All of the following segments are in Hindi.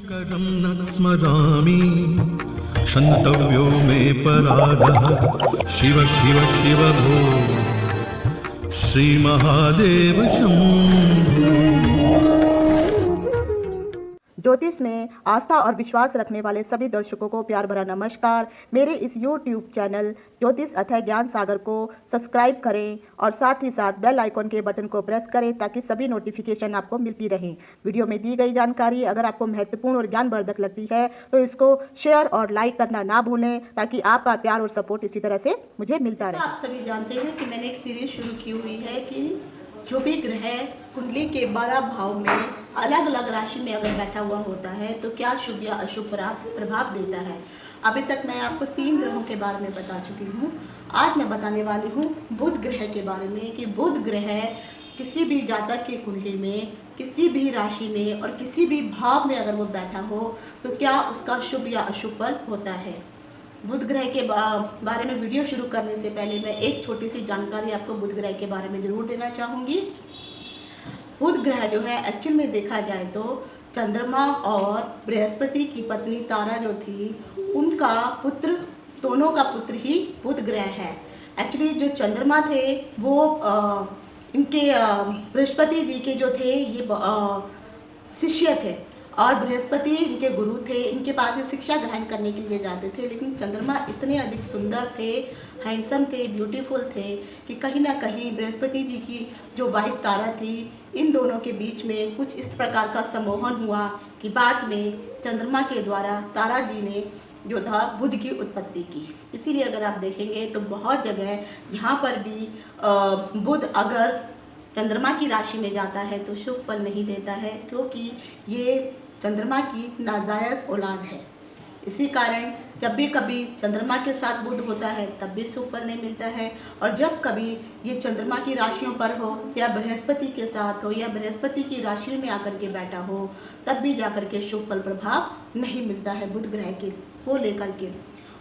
शुभकरं न स्मरामि क्षन्तव्यो मे पराधः शिव शिव शिव भो श्रीमहादेव शम्भो। ज्योतिष में आस्था और विश्वास रखने वाले सभी दर्शकों को प्यार भरा नमस्कार। मेरे इस YouTube चैनल ज्योतिष अथय ज्ञान सागर को सब्सक्राइब करें और साथ ही साथ बेल आइकॉन के बटन को प्रेस करें ताकि सभी नोटिफिकेशन आपको मिलती रहें। वीडियो में दी गई जानकारी अगर आपको महत्वपूर्ण और ज्ञानवर्धक लगती है तो इसको शेयर और लाइक करना ना भूलें ताकि आपका प्यार और सपोर्ट इसी तरह से मुझे मिलता रहे। आप सभी जानते हैं कि मैंने एक सीरीज शुरू की हुई है कि जो भी ग्रह कुंडली के 12 भाव में अलग अलग राशि में अगर बैठा हुआ होता है तो क्या शुभ या अशुभ प्रभाव देता है। अभी तक मैं आपको 3 ग्रहों के बारे में बता चुकी हूँ। आज मैं बताने वाली हूँ बुध ग्रह के बारे में कि बुध ग्रह किसी भी जातक की कुंडली में किसी भी राशि में और किसी भी भाव में अगर वो बैठा हो तो क्या उसका शुभ या अशुभ फल होता है। बुध ग्रह के बारे में वीडियो शुरू करने से पहले मैं एक छोटी सी जानकारी आपको बुध ग्रह के बारे में ज़रूर देना चाहूँगी। बुध ग्रह जो है एक्चुअल में देखा जाए तो चंद्रमा और बृहस्पति की पत्नी तारा जो थी उनका पुत्र, दोनों का पुत्र ही बुध ग्रह है। एक्चुअली जो चंद्रमा थे वो इनके बृहस्पति जी के जो थे ये शिष्य थे और बृहस्पति इनके गुरु थे। इनके पास ये शिक्षा ग्रहण करने के लिए जाते थे, लेकिन चंद्रमा इतने अधिक सुंदर थे, हैंडसम थे, ब्यूटीफुल थे कि कहीं ना कहीं बृहस्पति जी की जो वाइफ तारा थी इन दोनों के बीच में कुछ इस प्रकार का सम्मोहन हुआ कि बाद में चंद्रमा के द्वारा तारा जी ने जो था बुध की उत्पत्ति की। इसीलिए अगर आप देखेंगे तो बहुत जगह जहाँ पर भी बुध अगर चंद्रमा की राशि में जाता है तो शुभ फल नहीं देता है, क्योंकि ये चंद्रमा की नाजायज़ औलाद है। इसी कारण जब भी कभी चंद्रमा के साथ बुध होता है तब भी शुभ फल नहीं मिलता है, और जब कभी ये चंद्रमा की राशियों पर हो या बृहस्पति के साथ हो या बृहस्पति की राशि में आकर के बैठा हो तब भी जाकर के शुभ फल प्रभाव नहीं मिलता है बुध ग्रह के को लेकर के।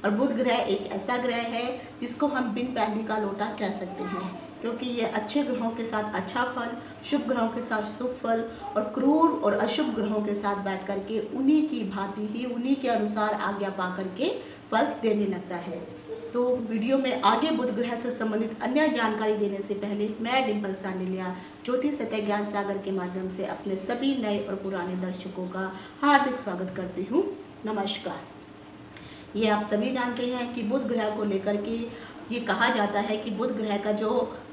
और बुध ग्रह एक ऐसा ग्रह है जिसको हम बिन पैंदी का लोटा कह सकते हैं, क्योंकि ये अच्छे ग्रहों के साथ अच्छा फल, शुभ ग्रहों के साथ शुभ फल और क्रूर और अशुभ ग्रहों के साथ बैठ करके उन्हीं की भांति ही उन्हीं के अनुसार आज्ञा पा करके फल देने लगता है। तो वीडियो में आगे बुध ग्रह से संबंधित अन्य जानकारी देने से पहले मैं डिम्पल सांडिल्या ज्योतिष अथय ज्ञान सागर के माध्यम से अपने सभी नए और पुराने दर्शकों का हार्दिक स्वागत करती हूँ। नमस्कार। ये आप सभी जानते हैं कि बुध ग्रह को लेकर के ये कहा जाता है कि बुध ग्रह का जो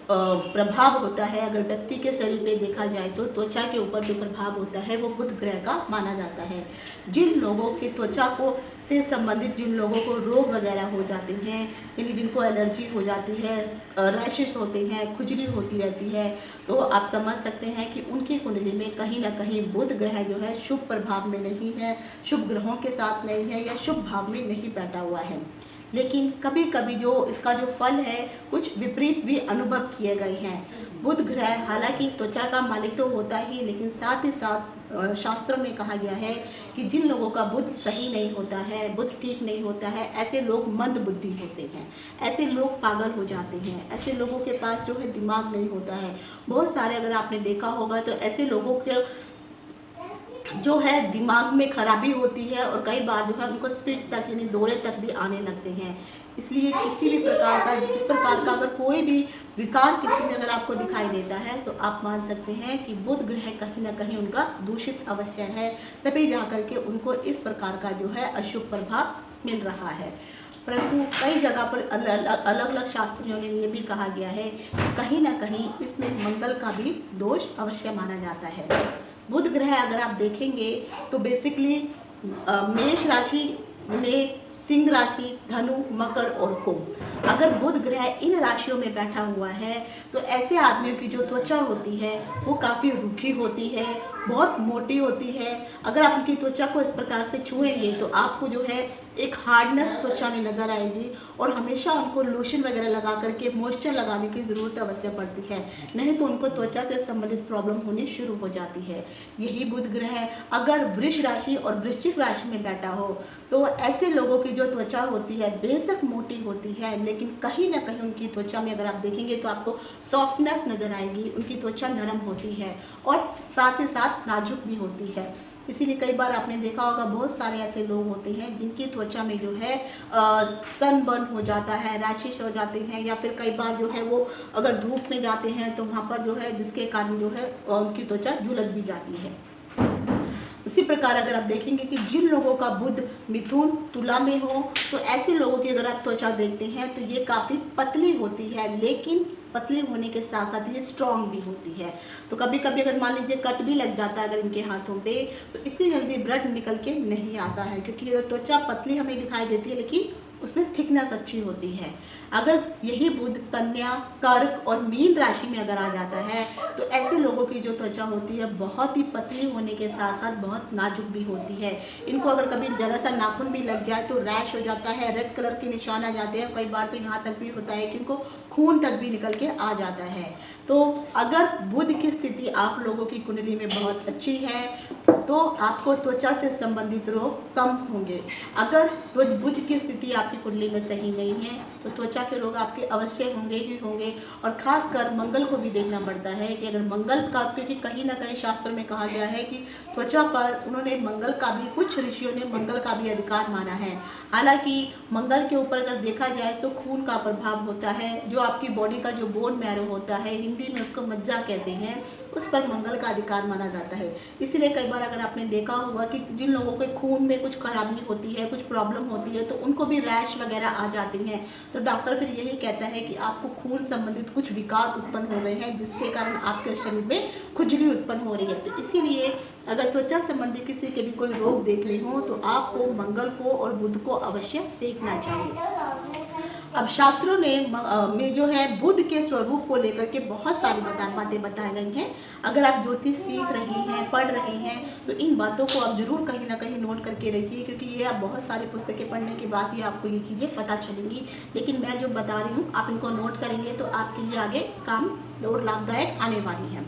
प्रभाव होता है अगर व्यक्ति के शरीर पे देखा जाए तो त्वचा के ऊपर जो प्रभाव होता है वो बुध ग्रह का माना जाता है। जिन लोगों की त्वचा को से संबंधित जिन लोगों को रोग वगैरह हो जाते हैं, यानी जिनको एलर्जी हो जाती है, रैशेस होते हैं, खुजली होती रहती है, तो आप समझ सकते हैं कि उनकी कुंडली में कहीं ना कहीं बुध ग्रह जो है शुभ प्रभाव में नहीं है, शुभ ग्रहों के साथ नहीं है या शुभ भाव में नहीं बैठा हुआ है। लेकिन कभी कभी जो इसका जो फल है कुछ विपरीत भी अनुभव किए गए हैं। बुध ग्रह हालांकि त्वचा का मालिक तो होता ही, लेकिन साथ ही साथ शास्त्रों में कहा गया है कि जिन लोगों का बुध सही नहीं होता है, बुध ठीक नहीं होता है, ऐसे लोग मंद बुद्धि होते हैं, ऐसे लोग पागल हो जाते हैं, ऐसे लोगों के पास जो है दिमाग नहीं होता है। बहुत सारे अगर आपने देखा होगा तो ऐसे लोगों के जो है दिमाग में खराबी होती है और कई बार जो है उनको स्पीड तक यानी दौरे तक भी आने लगते हैं। इसलिए किसी भी प्रकार का इस प्रकार का अगर कोई भी विकार किसी में अगर आपको दिखाई देता है तो आप मान सकते हैं कि बुध ग्रह कहीं ना कहीं उनका दूषित अवश्य है, तभी जाकर के उनको इस प्रकार का जो है अशुभ प्रभाव मिल रहा है। परंतु कई जगह पर अलग अलग शास्त्रियों ने ये भी कहा गया है कि कहीं ना कहीं इसमें मंगल का भी दोष अवश्य माना जाता है। बुध ग्रह अगर आप देखेंगे तो बेसिकली मेष राशि में सिंह राशि, धनु, मकर और कुंभ, अगर बुध ग्रह इन राशियों में बैठा हुआ है तो ऐसे आदमियों की जो त्वचा होती है वो काफ़ी रूखी होती है, बहुत मोटी होती है। अगर आप उनकी त्वचा को इस प्रकार से छुएंगे तो आपको जो है एक हार्डनेस त्वचा में नज़र आएगी, और हमेशा उनको लोशन वगैरह लगा करके मॉइस्चर लगाने की ज़रूरत अवश्य पड़ती है, नहीं तो उनको त्वचा से संबंधित प्रॉब्लम होनी शुरू हो जाती है। यही बुध ग्रह अगर वृष राशि और वृश्चिक राशि में बैठा हो तो ऐसे लोगों की जो त्वचा होती है बेशक मोटी होती है, लेकिन कहीं ना कहीं उनकी त्वचा में अगर आप देखेंगे तो आपको सॉफ्टनेस नज़र आएगी, उनकी त्वचा नरम होती है और साथ ही साथ नाजुक भी होती है। इसीलिए कई बार आपने देखा होगा बहुत सारे ऐसे लोग होते हैं जिनकी त्वचा में जो है सनबर्न हो जाता है, रैशेस हो जाते हैं, या फिर कई बार जो है वो अगर धूप में जाते हैं तो वहाँ पर जो है जिसके कारण जो है उनकी त्वचा झुलस भी जाती है। इसी प्रकार अगर आप देखेंगे कि जिन लोगों का बुध मिथुन तुला में हो तो ऐसे लोगों की अगर आप त्वचा देखते हैं तो ये काफ़ी पतली होती है, लेकिन पतली होने के साथ साथ ये स्ट्रांग भी होती है। तो कभी कभी अगर मान लीजिए कट भी लग जाता है अगर इनके हाथों पे तो इतनी जल्दी ब्लड निकल के नहीं आता है, क्योंकि ये त्वचा पतली हमें दिखाई देती है लेकिन उसमें थिकनेस अच्छी होती है। अगर यही बुध कन्या, कर्क और मीन राशि में अगर आ जाता है तो ऐसे लोगों की जो त्वचा होती है बहुत ही पतली होने के साथ साथ बहुत नाजुक भी होती है। इनको अगर कभी जरा सा नाखून भी लग जाए तो रैश हो जाता है, रेड कलर के निशान आ जाते हैं, कई बार तो यहाँ तक भी होता है कि इनको खून तक भी निकल के आ जाता है। तो अगर बुध की स्थिति आप लोगों की कुंडली में बहुत अच्छी है तो आपको त्वचा से संबंधित रोग कम होंगे। अगर बुध की स्थिति आपकी कुंडली में सही नहीं है तो त्वचा के रोग आपके अवश्य होंगे ही होंगे। और खासकर मंगल को भी देखना पड़ता है कि अगर मंगल का, क्योंकि कहीं ना कहीं शास्त्र में कहा गया है कि त्वचा पर उन्होंने मंगल का भी, कुछ ऋषियों ने मंगल का भी अधिकार माना है। हालांकि मंगल के ऊपर अगर देखा जाए तो खून का प्रभाव होता है, जो आपकी बॉडी का जो बोन मैरो होता है, हिंदी में उसको मज्जा कहते हैं, उस पर मंगल का अधिकार माना जाता है। इसीलिए कई बार अगर आपने देखा होगा कि जिन लोगों के खून में कुछ खराबी होती है, कुछ प्रॉब्लम होती है तो उनको भी रैश वगैरह आ जाती हैं, तो डॉक्टर फिर यही कहता है कि आपको खून संबंधित कुछ विकार उत्पन्न हो गए हैं जिसके कारण आपके शरीर में खुजली उत्पन्न हो रही है। तो इसीलिए अगर त्वचा संबंधी किसी के भी कोई रोग देखने हो तो आपको मंगल को और बुध को अवश्य देखना चाहिए। अब शास्त्रों ने में जो है बुध के स्वरूप को लेकर के बहुत सारी बातें बताई गई हैं। अगर आप ज्योतिष सीख रहे हैं, पढ़ रहे हैं तो इन बातों को आप जरूर कहीं ना कहीं नोट करके रखिए, क्योंकि ये आप बहुत सारी पुस्तकें पढ़ने के बाद ही आपको ये चीज़ें पता चलेंगी। लेकिन मैं जो बता रही हूँ आप इनको नोट करेंगे तो आपके लिए आगे काम और लाभदायक आने वाली है।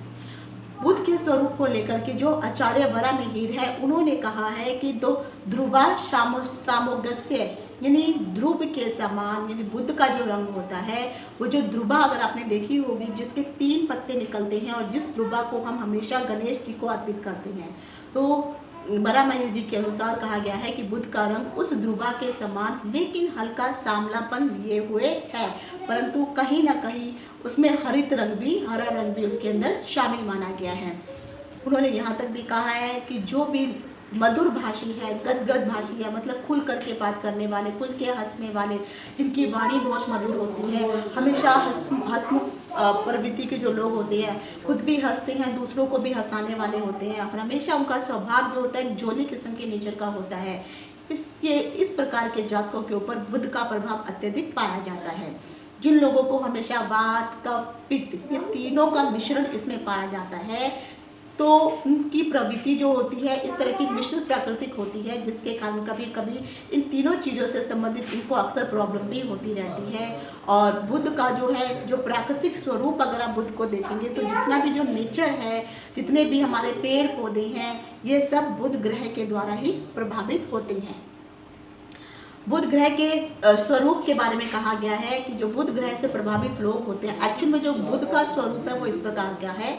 बुध के स्वरूप को लेकर के जो आचार्य वराहमिहिर है उन्होंने कहा है कि दो ध्रुवा सामोगस्य यानी ध्रुव के समान, यानी बुध का जो रंग होता है वो जो ध्रुवा अगर आपने देखी होगी जिसके 3 पत्ते निकलते हैं और जिस ध्रुवा को हम हमेशा गणेश जी को अर्पित करते हैं, तो वराहमिहिर जी के अनुसार कहा गया है कि बुध का रंग उस ध्रुवा के समान लेकिन हल्का सांवलापन लिए हुए है, परंतु कहीं ना कहीं उसमें हरा रंग भी उसके अंदर शामिल माना गया है। उन्होंने यहाँ तक भी कहा है कि जो भी मधुर भाषी है, गदगद भाषी है, मतलब खुल करके बात करने वाले, खुल के हंसने वाले, जिनकी वाणी बहुत मधुर होती है, हमेशा हंसमुख प्रवृत्ति के जो लोग होते हैं, खुद भी हंसते हैं, दूसरों को भी हंसाने वाले होते हैं, और हमेशा उनका स्वभाव जो होता है जोली किस्म के नेचर का होता है। इस प्रकार के जातकों के ऊपर बुध का प्रभाव अत्यधिक पाया जाता है। जिन लोगों को हमेशा वात, कफ, पित्त, ये तीनों का मिश्रण इसमें पाया जाता है तो उनकी प्रवृत्ति जो होती है इस तरह की मिश्रित प्राकृतिक होती है, जिसके कारण कभी कभी इन तीनों चीज़ों से संबंधित इनको अक्सर प्रॉब्लम भी होती रहती है। और बुध का जो है जो प्राकृतिक स्वरूप अगर आप बुध को देखेंगे तो जितना भी जो नेचर है, जितने भी हमारे पेड़ पौधे हैं, ये सब बुध ग्रह के द्वारा ही प्रभावित होते हैं। बुध ग्रह के स्वरूप के बारे में कहा गया है कि जो बुध ग्रह से प्रभावित लोग होते हैं, एक्चुअल में जो बुध का स्वरूप है वो इस प्रकार का है।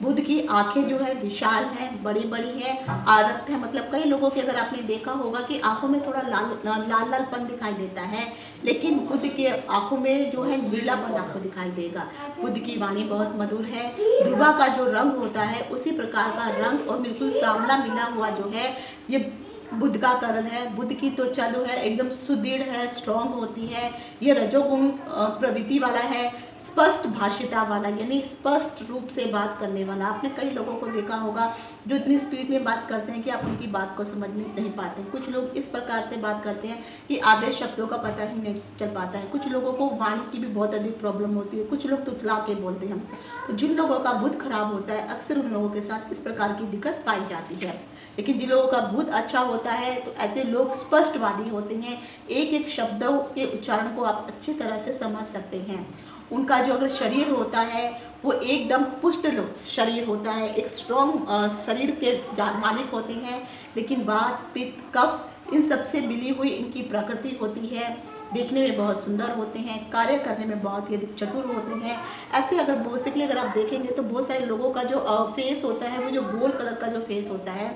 बुध की आंखें जो है विशाल हैं, बड़ी बड़ी है, आरक्त है, मतलब कई लोगों के अगर आपने देखा होगा कि आंखों में थोड़ा लालपन दिखाई देता है, लेकिन बुध के आंखों में जो है नीलापन आपको दिखाई देगा। बुध की वाणी बहुत मधुर है। ध्रुवा का जो रंग होता है उसी प्रकार का रंग और बिल्कुल सांवला मिला हुआ जो है ये बुध का करण है। बुध की त्वचा जो है एकदम सुदृढ़ है, स्ट्रॉन्ग होती है। ये रजोगुण प्रवृत्ति वाला है, स्पष्ट भाषिता वाला, यानी स्पष्ट रूप से बात करने वाला। आपने कई लोगों को देखा होगा जो इतनी स्पीड में बात करते हैं कि आप उनकी बात को समझ नहीं पाते। कुछ लोग इस प्रकार से बात करते हैं कि आधे शब्दों का पता ही नहीं चल पाता है। कुछ लोगों को वाणी की भी बहुत अधिक प्रॉब्लम होती है, कुछ लोग तुतला के बोलते हैं। तो जिन लोगों का बुध खराब होता है अक्सर उन लोगों के साथ इस प्रकार की दिक्कत पाई जाती है। लेकिन जिन लोगों का बुध अच्छा होता है तो ऐसे लोग स्पष्टवादी होते हैं, एक एक शब्दों के उच्चारण को आप अच्छी तरह से समझ सकते हैं। उनका जो अगर शरीर होता है वो एकदम पुष्ट शरीर होता है, एक स्ट्रॉन्ग शरीर के मालिक होते हैं। लेकिन वात, पित्त, कफ इन सबसे मिली हुई इनकी प्रकृति होती है। देखने में बहुत सुंदर होते हैं, कार्य करने में बहुत ही अधिक चतुर होते हैं। ऐसे अगर बेसिकली अगर आप देखेंगे तो बहुत सारे लोगों का जो फेस होता है, वो जो गोल कलर का जो फेस होता है,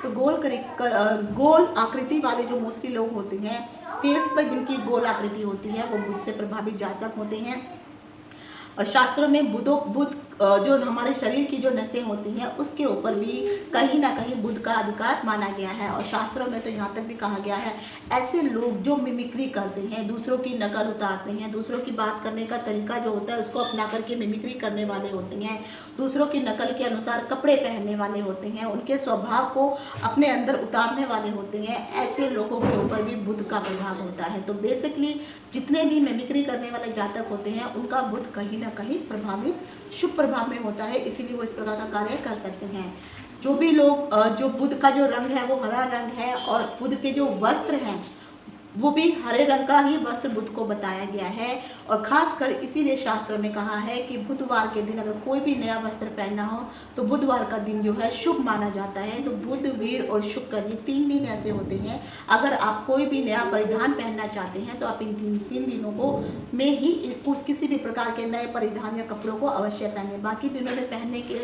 तो गोल आकृति वाले जो मोस्टली लोग होते हैं, फेस पर जिनकी गोल आकृति होती है, वो बुध से प्रभावित जातक होते हैं। और शास्त्रों में बुध जो हमारे शरीर की जो नसें होती हैं, उसके ऊपर भी कहीं ना कहीं बुध का अधिकार माना गया है। और शास्त्रों में तो यहाँ तक भी कहा गया है, ऐसे लोग जो मिमिक्री करते हैं, दूसरों की नकल उतारते हैं, दूसरों की बात करने का तरीका जो होता है उसको अपना करके मिमिक्री करने वाले होते हैं, दूसरों की नकल के अनुसार कपड़े पहनने वाले होते हैं, उनके स्वभाव को अपने अंदर उतारने वाले होते हैं, ऐसे लोगों के ऊपर भी बुध का प्रभाव होता है। तो बेसिकली जितने भी मिमिक्री करने वाले जातक होते हैं, उनका बुध कहीं ना कहीं प्रभावित शुभ प्रभाव में होता है, इसीलिए वो इस प्रकार का कार्य कर सकते हैं। जो भी लोग जो बुध का जो रंग है वो हरा रंग है, और बुध के जो वस्त्र हैं वो भी हरे रंग का ही वस्त्र बुध को बताया गया है। और खासकर इसीलिए शास्त्रों में कहा है कि बुधवार के दिन अगर कोई भी नया वस्त्र पहनना हो तो बुधवार का दिन जो है शुभ माना जाता है। तो बुध, वीर और शुक्र ये 3 दिन ऐसे होते हैं, अगर आप कोई भी नया परिधान पहनना चाहते हैं तो आप इन 3 दिनों को में ही किसी भी प्रकार के नए परिधान या कपड़ों को अवश्य पहने। बाकी दिनों में पहनने के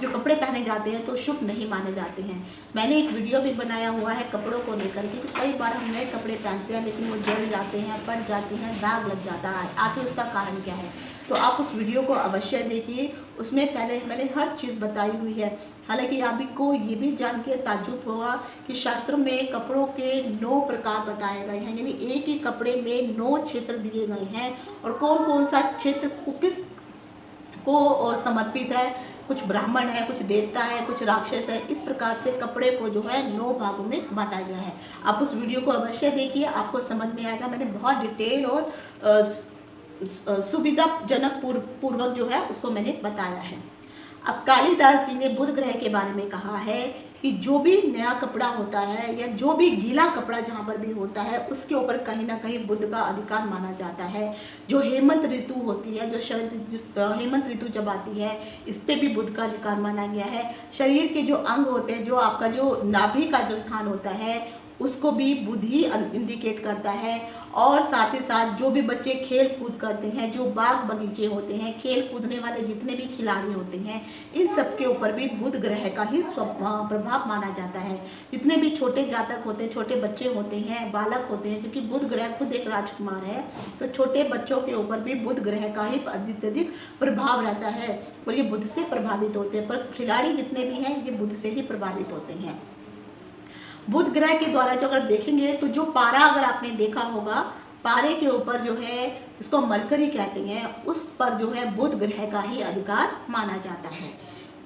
जो कपड़े पहने जाते हैं तो शुभ नहीं माने जाते हैं। मैंने एक वीडियो भी बनाया हुआ है कपड़ों को लेकर के, कई बार हम नए कपड़े पहनते हैं लेकिन वो जल जाते हैं, फट जाते हैं, दाग लग जाता है, आखिर उसका कारण क्या है। तो आप उस वीडियो को अवश्य देखिए, उसमें पहले मैंने हर चीज़ बताई हुई है। हालांकि आप को ये भी जान के ताज्जुब होगा कि शास्त्र में कपड़ों के 9 प्रकार बताए गए हैं, यानी एक ही कपड़े में 9 क्षेत्र दिए गए हैं, और कौन कौन सा क्षेत्र किस को समर्पित है, कुछ ब्राह्मण है, कुछ देवता है, कुछ राक्षस है। इस प्रकार से कपड़े को जो है 9 भागों में बांटा गया है। आप उस वीडियो को अवश्य देखिए, आपको समझ में आएगा। मैंने बहुत डिटेल और सुविधाजनक पूर्वक जो है उसको मैंने बताया है। अब कालिदास जी ने बुध ग्रह के बारे में कहा है कि जो भी नया कपड़ा होता है या जो भी गीला कपड़ा जहाँ पर भी होता है उसके ऊपर कहीं ना कहीं बुध का अधिकार माना जाता है। जो हेमंत ऋतु होती है, हेमंत ऋतु जब आती है, इस पे भी बुध का अधिकार माना गया है। शरीर के जो अंग होते हैं, जो आपका जो नाभि का जो स्थान होता है, उसको भी बुध ही इंडिकेट करता है। और साथ ही साथ जो भी बच्चे खेल कूद करते हैं, जो बाग बगीचे होते हैं, खेल कूदने वाले जितने भी खिलाड़ी होते हैं, इन सब के ऊपर भी बुध ग्रह का ही प्रभाव माना जाता है। जितने भी छोटे जातक होते हैं, छोटे बच्चे होते हैं, बालक होते हैं, क्योंकि बुध ग्रह खुद एक राजकुमार है, तो छोटे बच्चों के ऊपर भी बुध ग्रह का ही अत्यधिक प्रभाव रहता है और ये बुध से प्रभावित होते हैं। पर खिलाड़ी जितने भी हैं ये बुध से ही प्रभावित होते हैं। बुध ग्रह के द्वारा जो अगर देखेंगे तो जो पारा अगर आपने देखा होगा, पारे के ऊपर जो है जिसको मरकरी कहते हैं, उस पर जो है बुध ग्रह का ही अधिकार माना जाता है।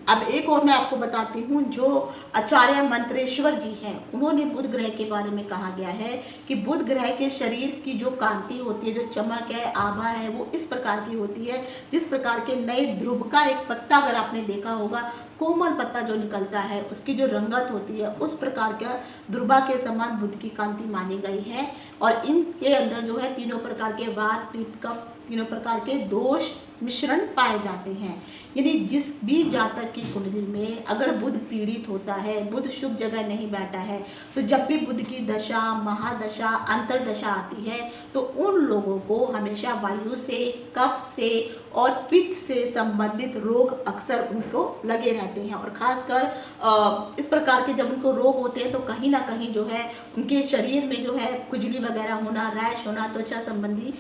अब एक और मैं आपको बताती हूँ, जो आचार्य मंत्रेश्वर जी हैं, उन्होंने बुध ग्रह के बारे में कहा गया है कि बुध ग्रह के शरीर की जो कांति होती है, जो चमक है, आभा है, वो इस प्रकार की होती है जिस प्रकार के नए ध्रुव का एक पत्ता अगर आपने देखा होगा, कोमल पत्ता जो निकलता है, उसकी जो रंगत होती है, उस प्रकार का ध्रुवा के समान बुध की कांति मानी गई है। और इनके अंदर जो है 3 प्रकार के वात, पित्त, कफ, 3 प्रकार के दोष मिश्रण पाए जाते हैं। यानी जिस भी जातक की कुंडली में अगर बुध पीड़ित होता है, बुध शुभ जगह नहीं बैठा है, तो जब भी बुध की दशा, महादशा, अंतरदशा आती है तो उन लोगों को हमेशा वायु से, कफ से और पित्त से संबंधित रोग अक्सर उनको लगे रहते हैं। और खासकर इस प्रकार के जब उनको रोग होते हैं तो कहीं ना कहीं जो है उनके शरीर में जो है खुजली वगैरह होना, रैश होना, त्वचा संबंधी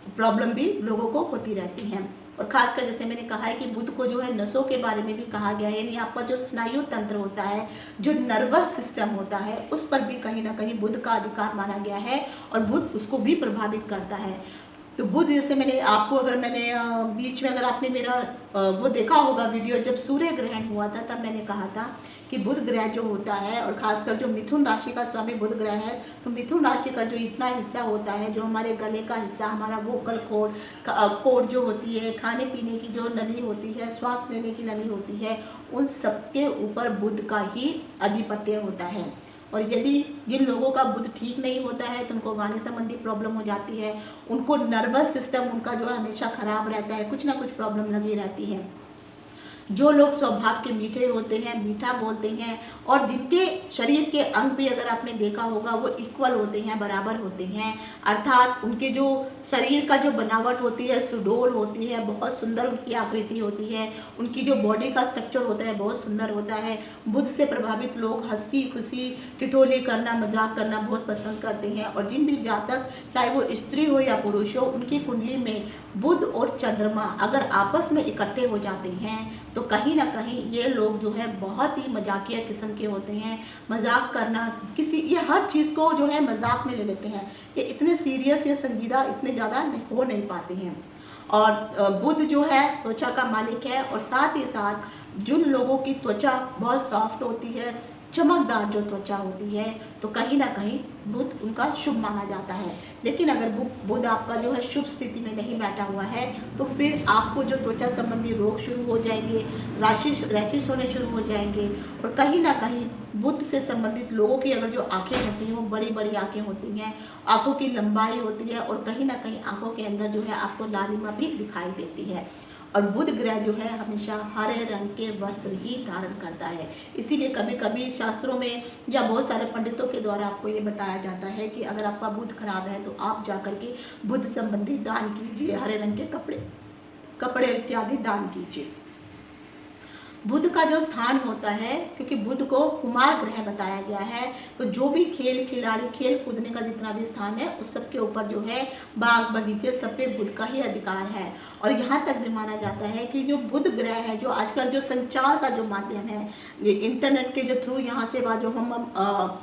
प्रॉब्लम भी लोगों को होती रहती हैं। और खासकर जैसे मैंने कहा है कि बुध को जो है नसों के बारे में भी कहा गया है, यानी आपका जो स्नायु तंत्र होता है, जो नर्वस सिस्टम होता है, उस पर भी कहीं ना कहीं बुध का अधिकार माना गया है और बुध उसको भी प्रभावित करता है। तो बुध जैसे मैंने आपको बीच में अगर आपने मेरा वो देखा होगा वीडियो, जब सूर्य ग्रहण हुआ था तब मैंने कहा था कि बुध ग्रह जो होता है, और खासकर जो मिथुन राशि का स्वामी बुध ग्रह है, तो मिथुन राशि का जो इतना हिस्सा होता है, जो हमारे गले का हिस्सा, हमारा वोकल कोड जो होती है, खाने पीने की जो नली होती है, श्वास लेने की नली होती है, उन सबके ऊपर बुध का ही आधिपत्य होता है। और यदि जिन लोगों का बुध ठीक नहीं होता है तो उनको वाणी संबंधी प्रॉब्लम हो जाती है, उनको नर्वस सिस्टम उनका जो है हमेशा खराब रहता है, कुछ ना कुछ प्रॉब्लम लगी रहती है। जो लोग स्वभाव के मीठे होते हैं, मीठा बोलते हैं और जिनके शरीर के अंग भी अगर आपने देखा होगा वो इक्वल होते हैं, बराबर होते हैं, अर्थात उनके जो शरीर का जो बनावट होती है सुडौल होती है, बहुत सुंदर उनकी आकृति होती है, उनकी जो बॉडी का स्ट्रक्चर होता है बहुत सुंदर होता है। बुध से प्रभावित लोग हंसी खुशी ठिठोली करना, मजाक करना बहुत पसंद करते हैं और जिन भी जातक चाहे वो स्त्री हो या पुरुष हो, उनकी कुंडली में बुध और चंद्रमा अगर आपस में इकट्ठे हो जाते हैं तो कहीं ना कहीं ये लोग जो है बहुत ही मजाकिया किस्म के होते हैं। मजाक करना किसी, ये हर चीज़ को जो है मजाक में ले लेते हैं, ये इतने सीरियस या संजीदा इतने ज़्यादा हो नहीं पाते हैं। और बुध जो है त्वचा का मालिक है और साथ ही साथ जिन लोगों की त्वचा बहुत सॉफ्ट होती है, चमकदार जो त्वचा होती है, तो कहीं ना कहीं बुध उनका शुभ माना जाता है। लेकिन अगर बुध आपका जो है शुभ स्थिति में नहीं बैठा हुआ है तो फिर आपको जो त्वचा संबंधी रोग शुरू हो जाएंगे, रैशेस होने शुरू हो जाएंगे और कहीं ना कहीं बुध से संबंधित लोगों की अगर जो आंखें होती हैं वो बड़ी बड़ी आंखें होती हैं, आंखों की लंबाई होती है और कहीं ना कहीं आंखों के अंदर जो है आपको लालिमा भी दिखाई देती है। और बुध ग्रह जो है हमेशा हरे रंग के वस्त्र ही धारण करता है। इसीलिए कभी कभी शास्त्रों में या बहुत सारे पंडितों के द्वारा आपको ये बताया जाता है कि अगर आपका बुध खराब है तो आप जाकर के बुध संबंधी दान कीजिए, हरे रंग के कपड़े इत्यादि दान कीजिए। बुध का जो स्थान होता है, क्योंकि बुध को कुमार ग्रह बताया गया है, तो जो भी खेल खिलाड़ी खेल कूदने का जितना भी स्थान है उस सब के ऊपर जो है बाग बगीचे सब पे बुध का ही अधिकार है। और यहाँ तक भी माना जाता है कि जो बुध ग्रह है, जो आजकल जो संचार का जो माध्यम है, इंटरनेट के जो थ्रू यहाँ से जो हम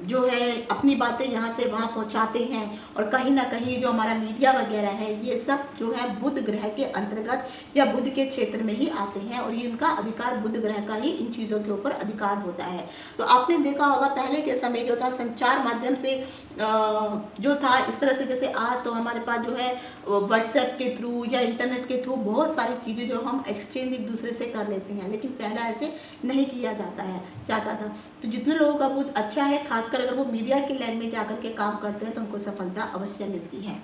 जो है अपनी बातें यहाँ से वहाँ पहुँचाते हैं और कहीं ना कहीं जो हमारा मीडिया वगैरह है ये सब जो है बुध ग्रह के अंतर्गत या बुध के क्षेत्र में ही आते हैं और ये इनका अधिकार बुध ग्रह का ही इन चीज़ों के ऊपर अधिकार होता है। तो आपने देखा होगा पहले के समय जो था संचार माध्यम से जो था इस तरह से, जैसे आज तो हमारे पास जो है व्हाट्सएप के थ्रू या इंटरनेट के थ्रू बहुत सारी चीज़ें जो हम एक्सचेंज एक दूसरे से कर लेते हैं, लेकिन पहला ऐसे नहीं किया जाता था। तो जितने लोगों का बुध अच्छा है, खासकर अगर वो मीडिया की लाइन में जाकर के काम करते हैं तो उनको सफलता अवश्य मिलती है।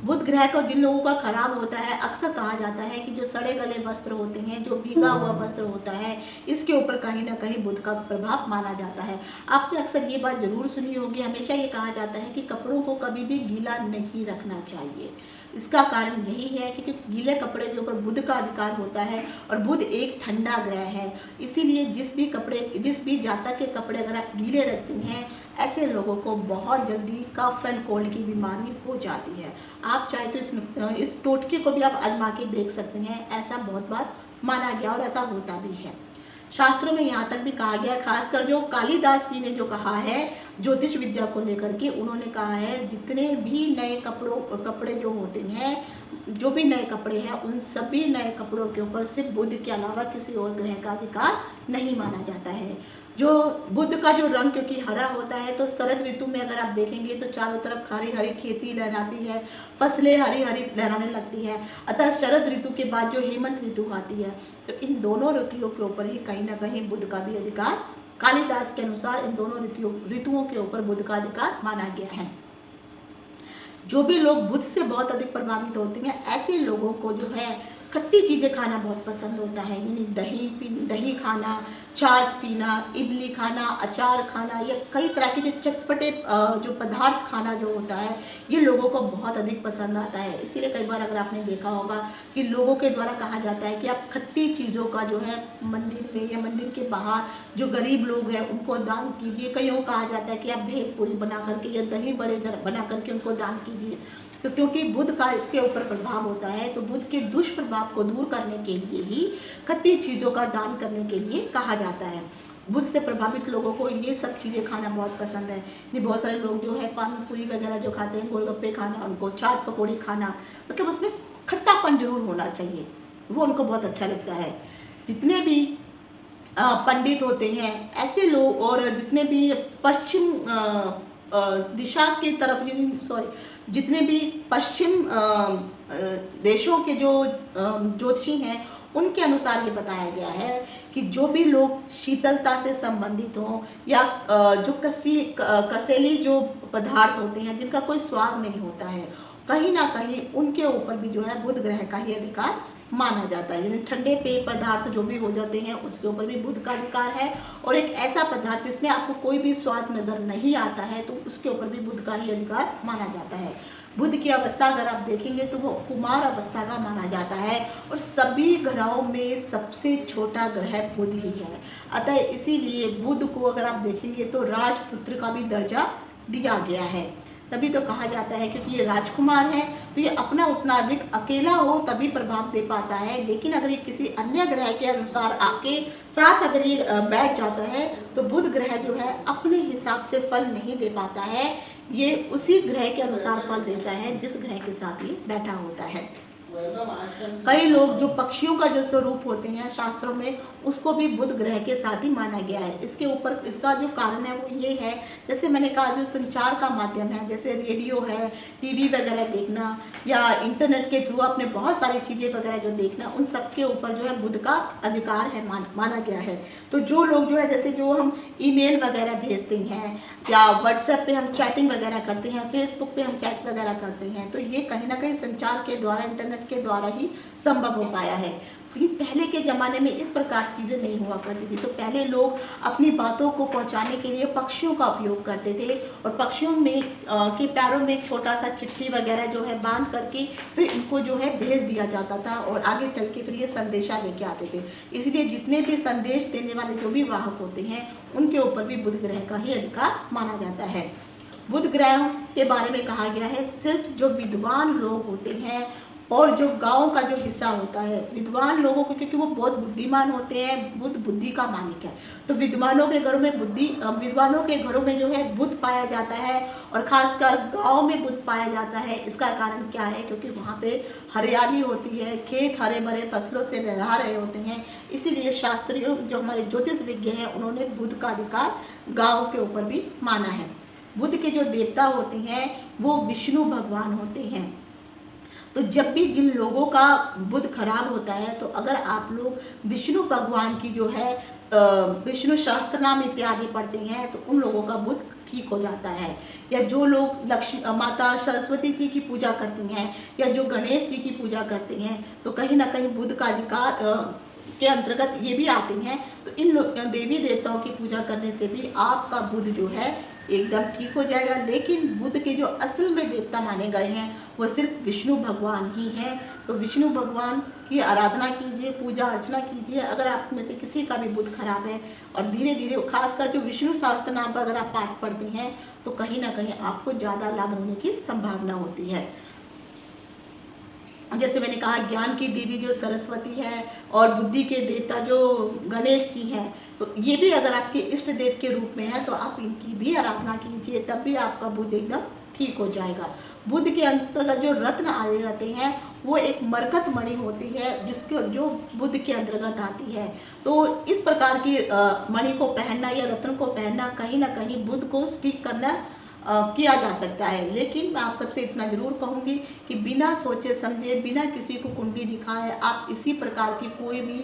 बुध ग्रह को जिन लोगों का खराब होता है, अक्सर कहा जाता है कि जो सड़े गले वस्त्र होते हैं, जो भीगा हुआ वस्त्र होता है, इसके ऊपर कहीं ना कहीं बुध का प्रभाव माना जाता है। आपने अक्सर ये बात जरूर सुनी होगी, हमेशा ये कहा जाता है कि कपड़ों को कभी भी गीला नहीं रखना चाहिए। इसका कारण यही है कि गीले कपड़े के ऊपर बुध का अधिकार होता है और बुध एक ठंडा ग्रह है, इसीलिए जिस भी जातक के कपड़े अगर आप गीले रखते हैं, ऐसे लोगों को बहुत जल्दी कफ एंड कोल्ड की बीमारी हो जाती है। आप चाहे तो इस टोटके को भी आप आजमा के देख सकते हैं, ऐसा बहुत बार माना गया और ऐसा होता भी है। शास्त्रों में यहाँ तक भी कहा गया, खासकर जो कालिदास जी ने जो कहा है ज्योतिष विद्या को लेकर के, उन्होंने कहा है जितने भी नए कपड़े जो होते हैं, जो भी नए कपड़े हैं, उन सभी नए कपड़ों के ऊपर सिर्फ बुध के अलावा किसी और ग्रह का अधिकार नहीं माना जाता है। जो बुध का जो रंग क्योंकि हरा होता है, तो शरद ऋतु में अगर आप देखेंगे तो चारों तरफ हरी हरी खेती लहराती है, फसलें हरी हरी लहराने लगती है। अतः शरद ऋतु के बाद जो हेमंत ऋतु आती है, तो इन दोनों ऋतुओं के ऊपर ही कहीं ना कहीं बुध का भी अधिकार, कालिदास के अनुसार इन दोनों ऋतुओं के ऊपर बुध का अधिकार माना गया है। जो भी लोग बुध से बहुत अधिक प्रभावित होते हैं, ऐसे लोगों को जो है खट्टी चीज़ें खाना बहुत पसंद होता है, यानी दही खाना, छाछ पीना, इमली खाना, अचार खाना, या कई तरह के जो चटपटे जो पदार्थ खाना जो होता है, ये लोगों को बहुत अधिक पसंद आता है। इसीलिए कई बार अगर आपने देखा होगा कि लोगों के द्वारा कहा जाता है कि आप खट्टी चीज़ों का जो है मंदिर में या मंदिर के बाहर जो गरीब लोग हैं उनको दान कीजिए। कईयों कहा जाता है कि आप भेलपूरी बना करके या दही बड़े बना करके उनको दान कीजिए। तो क्योंकि बुध का इसके ऊपर प्रभाव होता है, तो बुध के दुष्प्रभाव को दूर करने के लिए ही खट्टी चीज़ों का दान करने के लिए कहा जाता है। बुध से प्रभावित लोगों को ये सब चीज़ें खाना बहुत पसंद है। ये बहुत सारे लोग जो है पानी पूरी वगैरह जो खाते हैं, गोलगप्पे खाना, उनको चाट पकौड़ी खाना, मतलब उसमें खट्टापन जरूर होना चाहिए, वो उनको बहुत अच्छा लगता है। जितने भी पंडित होते हैं ऐसे लोग, और जितने भी पश्चिम दिशा की तरफ जितने भी पश्चिम देशों के जो ज्योतिषी हैं, उनके अनुसार ये बताया गया है कि जो भी लोग शीतलता से संबंधित हों या जो कसेली जो पदार्थ होते हैं जिनका कोई स्वाद नहीं होता है, कहीं ना कहीं उनके ऊपर भी जो है बुध ग्रह का ही अधिकार माना जाता है। यानी ठंडे पेय पदार्थ जो भी हो जाते हैं उसके ऊपर भी बुध का अधिकार है, और एक ऐसा पदार्थ जिसमें आपको कोई भी स्वाद नजर नहीं आता है तो उसके ऊपर भी बुध का ही अधिकार माना जाता है। बुध की अवस्था अगर आप देखेंगे तो वो कुमार अवस्था का माना जाता है, और सभी ग्रहों में सबसे छोटा ग्रह बुध ही है। अतः इसीलिए बुध को अगर आप देखेंगे तो राजपुत्र का भी दर्जा दिया गया है। तभी तो कहा जाता है क्योंकि ये राजकुमार है तो ये अपना उतना अधिक अकेला हो तभी प्रभाव दे पाता है, लेकिन अगर ये किसी अन्य ग्रह के अनुसार आपके साथ अगर ये बैठ जाता है तो बुध ग्रह जो है अपने हिसाब से फल नहीं दे पाता है, ये उसी ग्रह के अनुसार फल देता है जिस ग्रह के साथ ये बैठा होता है। कई लोग जो पक्षियों का जो स्वरूप होते हैं शास्त्रों में उसको भी बुध ग्रह के साथ ही माना गया है। इसके ऊपर इसका जो कारण है वो ये है, जैसे मैंने कहा जो संचार का माध्यम है, जैसे रेडियो है, टीवी वगैरह देखना या इंटरनेट के थ्रू अपने बहुत सारी चीज़ें वगैरह जो देखना, उन सब के ऊपर जो है बुध का अधिकार है माना गया है। तो जो लोग जो है जैसे जो हम ईमेल वगैरह भेजते हैं या व्हाट्सएप पे हम चैटिंग वगैरह करते हैं, फेसबुक पे हम चैट वगैरह करते हैं, तो ये कहीं ना कहीं संचार के द्वारा इंटरनेट के द्वारा ही संभव हो पाया है। लेकिन पहले के ज़माने में इस प्रकार चीज़ें नहीं हुआ करती थी, तो पहले लोग अपनी बातों को पहुंचाने के लिए पक्षियों का उपयोग करते थे, और पक्षियों में के पैरों में एक छोटा सा चिट्ठी वगैरह जो है बांध करके फिर इनको जो है भेज दिया जाता था, और आगे चल के फिर ये संदेशा लेके आते थे। इसलिए जितने भी संदेश देने वाले जो भी वाहक होते हैं उनके ऊपर भी बुध ग्रह का ही अधिकार माना जाता है। बुध ग्रह के बारे में कहा गया है सिर्फ जो विद्वान लोग होते हैं और जो गांव का जो हिस्सा होता है, विद्वान लोगों को, क्योंकि वो बहुत बुद्धिमान होते हैं, बुध बुद्धि का मालिक है, तो विद्वानों के घरों में विद्वानों के घरों में जो है बुध पाया जाता है, और खासकर गांव में बुध पाया जाता है। इसका कारण क्या है? क्योंकि वहाँ पे हरियाली होती है, खेत हरे भरे फसलों से लहरा रहे होते हैं, इसीलिए शास्त्रियों जो हमारे ज्योतिष विज्ञ हैं उन्होंने बुध का अधिकार गाँव के ऊपर भी माना है। बुध के जो देवता होते हैं वो विष्णु भगवान होते हैं। तो जब भी जिन लोगों का बुध खराब होता है तो अगर आप लोग विष्णु भगवान की जो है विष्णु सहस्त्र नाम इत्यादि पढ़ते हैं तो उन लोगों का बुध ठीक हो जाता है। या जो लोग लक्ष्मी माता सरस्वती जी की पूजा करती हैं या जो गणेश जी की पूजा करते हैं तो कहीं ना कहीं बुध का अधिकार के अंतर्गत ये भी आते हैं। तो इन देवी देवताओं की पूजा करने से भी आपका बुध जो है एकदम ठीक हो जाएगा। लेकिन बुध के जो असल में देवता माने गए हैं वो सिर्फ विष्णु भगवान ही हैं। तो विष्णु भगवान की आराधना कीजिए, पूजा अर्चना कीजिए। अगर आप में से किसी का भी बुध खराब है और धीरे धीरे खासकर जो विष्णु सहस्त्र नाम का अगर आप पाठ पढ़ते हैं तो कहीं ना कहीं आपको ज़्यादा लाभ होने की संभावना होती है। जैसे मैंने कहा ज्ञान की देवी जो सरस्वती है और बुद्धि के देवता जो गणेश जी हैं, तो ये भी अगर आपके इष्ट देव के रूप में है तो आप इनकी भी आराधना कीजिए, तब भी आपका बुध एकदम ठीक हो जाएगा। बुध के अंतर्गत जो रत्न आए जाते हैं वो एक मरकत मणि होती है जो बुध के अंतर्गत आती है। तो इस प्रकार की मणि को पहनना या रत्न को पहनना कहीं ना कहीं बुध को स्टिक करना किया जा सकता है। लेकिन मैं आप सबसे इतना जरूर कहूँगी कि बिना सोचे समझे, बिना किसी को कुंडली दिखाए आप इसी प्रकार की कोई भी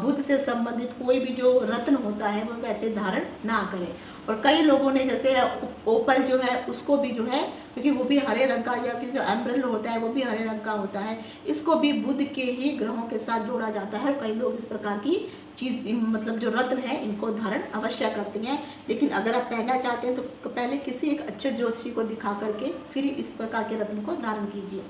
बुध से संबंधित कोई भी जो रत्न होता है वो वैसे धारण ना करें। और कई लोगों ने जैसे ओपल जो है उसको भी जो है, क्योंकि वो भी हरे रंग का, या फिर जो एम्ब्रेल होता है वो भी हरे रंग का होता है, इसको भी बुध के ही ग्रहों के साथ जोड़ा जाता है। कई लोग इस प्रकार की चीज़ मतलब जो रत्न है इनको धारण अवश्य करते हैं। लेकिन अगर आप पहनना चाहते हैं तो पहले किसी एक अच्छे ज्योतिषी को दिखा करके फिर इस प्रकार के रत्न को धारण कीजिए।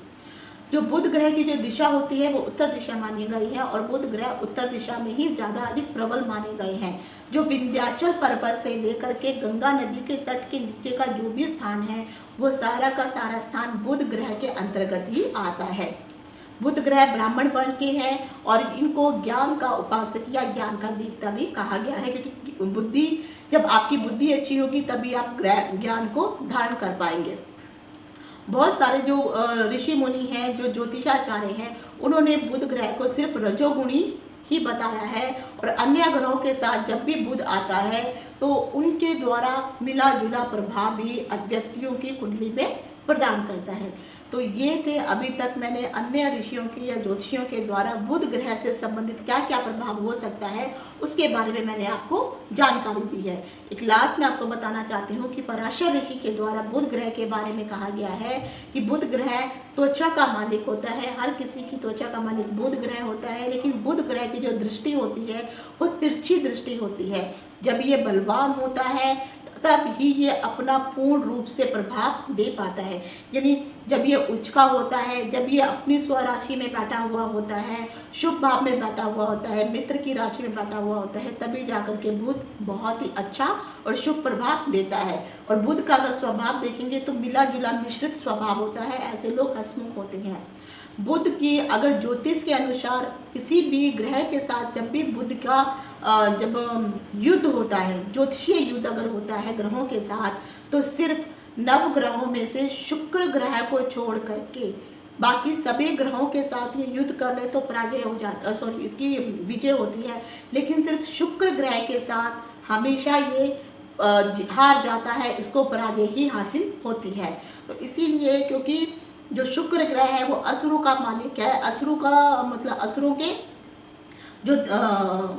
जो बुध ग्रह की जो दिशा होती है वो उत्तर दिशा मानी गई है, और बुध ग्रह उत्तर दिशा में ही ज़्यादा अधिक प्रबल माने गए हैं। जो विंध्याचल पर्वत से लेकर के गंगा नदी के तट के नीचे का जो भी स्थान है वो सारा का सारा स्थान बुध ग्रह के अंतर्गत ही आता है। बुध ग्रह ब्राह्मण वर्ण के हैं और इनको ज्ञान का उपासक या ज्ञान का देवता भी कहा गया है, क्योंकि बुद्धि, जब आपकी बुद्धि अच्छी होगी तभी आप ज्ञान को धारण कर पाएंगे। बहुत सारे जो ऋषि मुनि हैं, जो ज्योतिषाचार्य हैं, उन्होंने बुध ग्रह को सिर्फ रजोगुणी ही बताया है, और अन्य ग्रहों के साथ जब भी बुध आता है तो उनके द्वारा मिला जुला प्रभाव भी व्यक्तियों की कुंडली में प्रदान करता है। तो ये थे अभी तक मैंने अन्य ऋषियों की या ज्योतिषियों के द्वारा बुध ग्रह से संबंधित क्या क्या प्रभाव हो सकता है उसके बारे में मैंने आपको जानकारी दी है। एक लास्ट में आपको बताना चाहती हूँ कि पराशर ऋषि के द्वारा बुध ग्रह के बारे में कहा गया है कि बुध ग्रह त्वचा का मालिक होता है। हर किसी की त्वचा का मालिक बुध ग्रह होता है, लेकिन बुध ग्रह की जो दृष्टि होती है वो तिरछी दृष्टि होती है। जब ये बलवान होता है तब ही ये अपना पूर्ण रूप से प्रभाव दे पाता है। यानी जब ये उच्चका होता है, जब ये अपनी स्वराशि में बैठा हुआ होता है, शुभ भाव में बैठा हुआ होता है, मित्र की राशि में बैठा हुआ होता है, तभी जाकर के बुध बहुत ही अच्छा और शुभ प्रभाव देता है। और बुध का अगर स्वभाव देखेंगे तो मिला जुला मिश्रित स्वभाव होता है। ऐसे लोग हंसमुख होते हैं। बुध की अगर ज्योतिष के अनुसार किसी भी ग्रह के साथ जब भी बुध का जब युद्ध होता है, ज्योतिषीय युद्ध अगर होता है ग्रहों के साथ, तो सिर्फ नव ग्रहों में से शुक्र ग्रह को छोड़ करके बाकी सभी ग्रहों के साथ ये युद्ध कर ले तो पराजय हो जाता, सॉरी इसकी विजय होती है। लेकिन सिर्फ शुक्र ग्रह के साथ हमेशा ये हार जाता है, इसको पराजय ही हासिल होती है। तो इसीलिए क्योंकि जो शुक्र ग्रह है वो असुरों का मालिक है, असुरों का मतलब असुरों के जो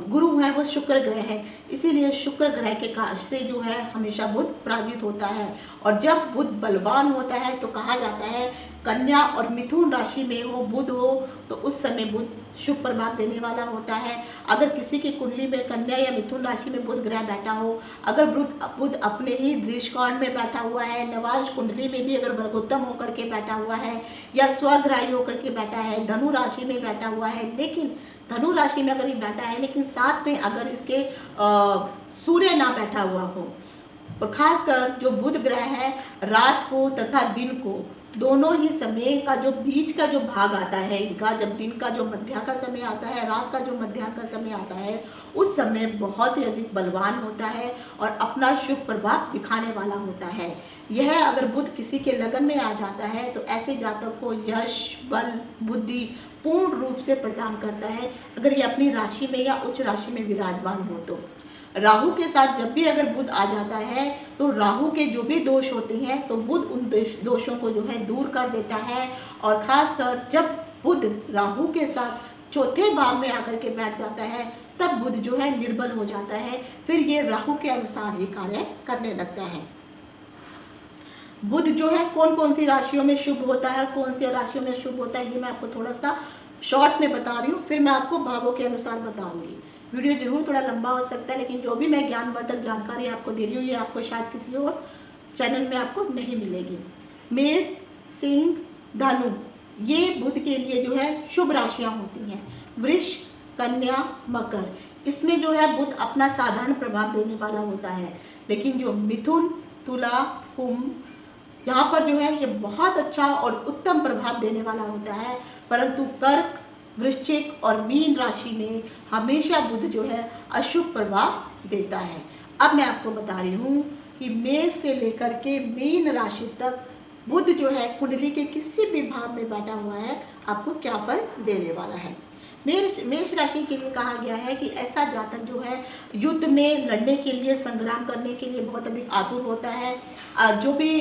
गुरु है वो शुक्र ग्रह है। इसीलिए शुक्र ग्रह के से जो है हमेशा बुध पराजित होता है। और जब बुध बलवान होता है तो कहा जाता है कन्या और मिथुन राशि में हो बुध हो तो उस समय बुध शुभ प्रभाव देने वाला होता है। अगर किसी की कुंडली में कन्या या मिथुन राशि में बुध ग्रह बैठा हो, अगर बुध अपने ही दृष्टिकोण में बैठा हुआ है, नवाज कुंडली में भी अगर वर्गोत्तम होकर के बैठा हुआ है या स्वग्राही होकर के बैठा है, धनु राशि में बैठा हुआ है, लेकिन धनु राशि में अगर ये बैठा है लेकिन साथ में अगर इसके सूर्य ना बैठा हुआ हो, और खासकर जो बुध ग्रह है रात को तथा दिन को दोनों ही समय का जो बीच का जो भाग आता है इनका, जब दिन का जो मध्य का समय आता है, रात का जो मध्याह्न का समय आता है, उस समय बहुत ही अधिक बलवान होता है और अपना शुभ प्रभाव दिखाने वाला होता है। यह अगर बुध किसी के लगन में आ जाता है तो ऐसे जातक को यश, बल, बुद्धि पूर्ण रूप से प्रदान करता है, अगर ये अपनी राशि में या उच्च राशि में विराजमान हो तो। राहु के साथ जब भी अगर बुध आ जाता है तो राहु के जो भी दोष होते हैं तो बुध उन दोषों को जो है दूर कर देता है। और खासकर जब बुध राहु के साथ चौथे भाव में आकर के बैठ जाता है तब बुध जो है निर्बल हो जाता है, फिर ये राहु के अनुसार ही कार्य करने लगता है। बुध जो है कौन कौन सी राशियों में शुभ होता है, कौन सी राशियों में शुभ होता है, ये मैं आपको थोड़ा सा शॉर्ट में बता रही हूँ, फिर मैं आपको भावों के अनुसार बताऊंगी। वीडियो जरूर थोड़ा लंबा हो सकता है, लेकिन जो भी मैं ज्ञानवर्धक जानकारी आपको दे रही हूँ ये आपको शायद किसी और चैनल में आपको नहीं मिलेगी। मेष, सिंह, धनु ये बुध के लिए जो है शुभ राशियाँ होती हैं। वृष, कन्या, मकर इसमें जो है बुध अपना साधारण प्रभाव देने वाला होता है। लेकिन जो मिथुन, तुला, कुंभ यहाँ पर जो है ये बहुत अच्छा और उत्तम प्रभाव देने वाला होता है। परंतु कर्क, वृश्चिक और मीन राशि में हमेशा बुध जो है अशुभ प्रभाव देता है। अब मैं आपको बता रही हूँ कि मेष से लेकर के मीन राशि तक बुध जो है कुंडली के किसी भी भाव में बैठा हुआ है आपको क्या फल देने वाला है। मेष राशि के लिए कहा गया है कि ऐसा जातक जो है युद्ध में लड़ने के लिए, संग्राम करने के लिए बहुत अधिक आतुर होता है। जो भी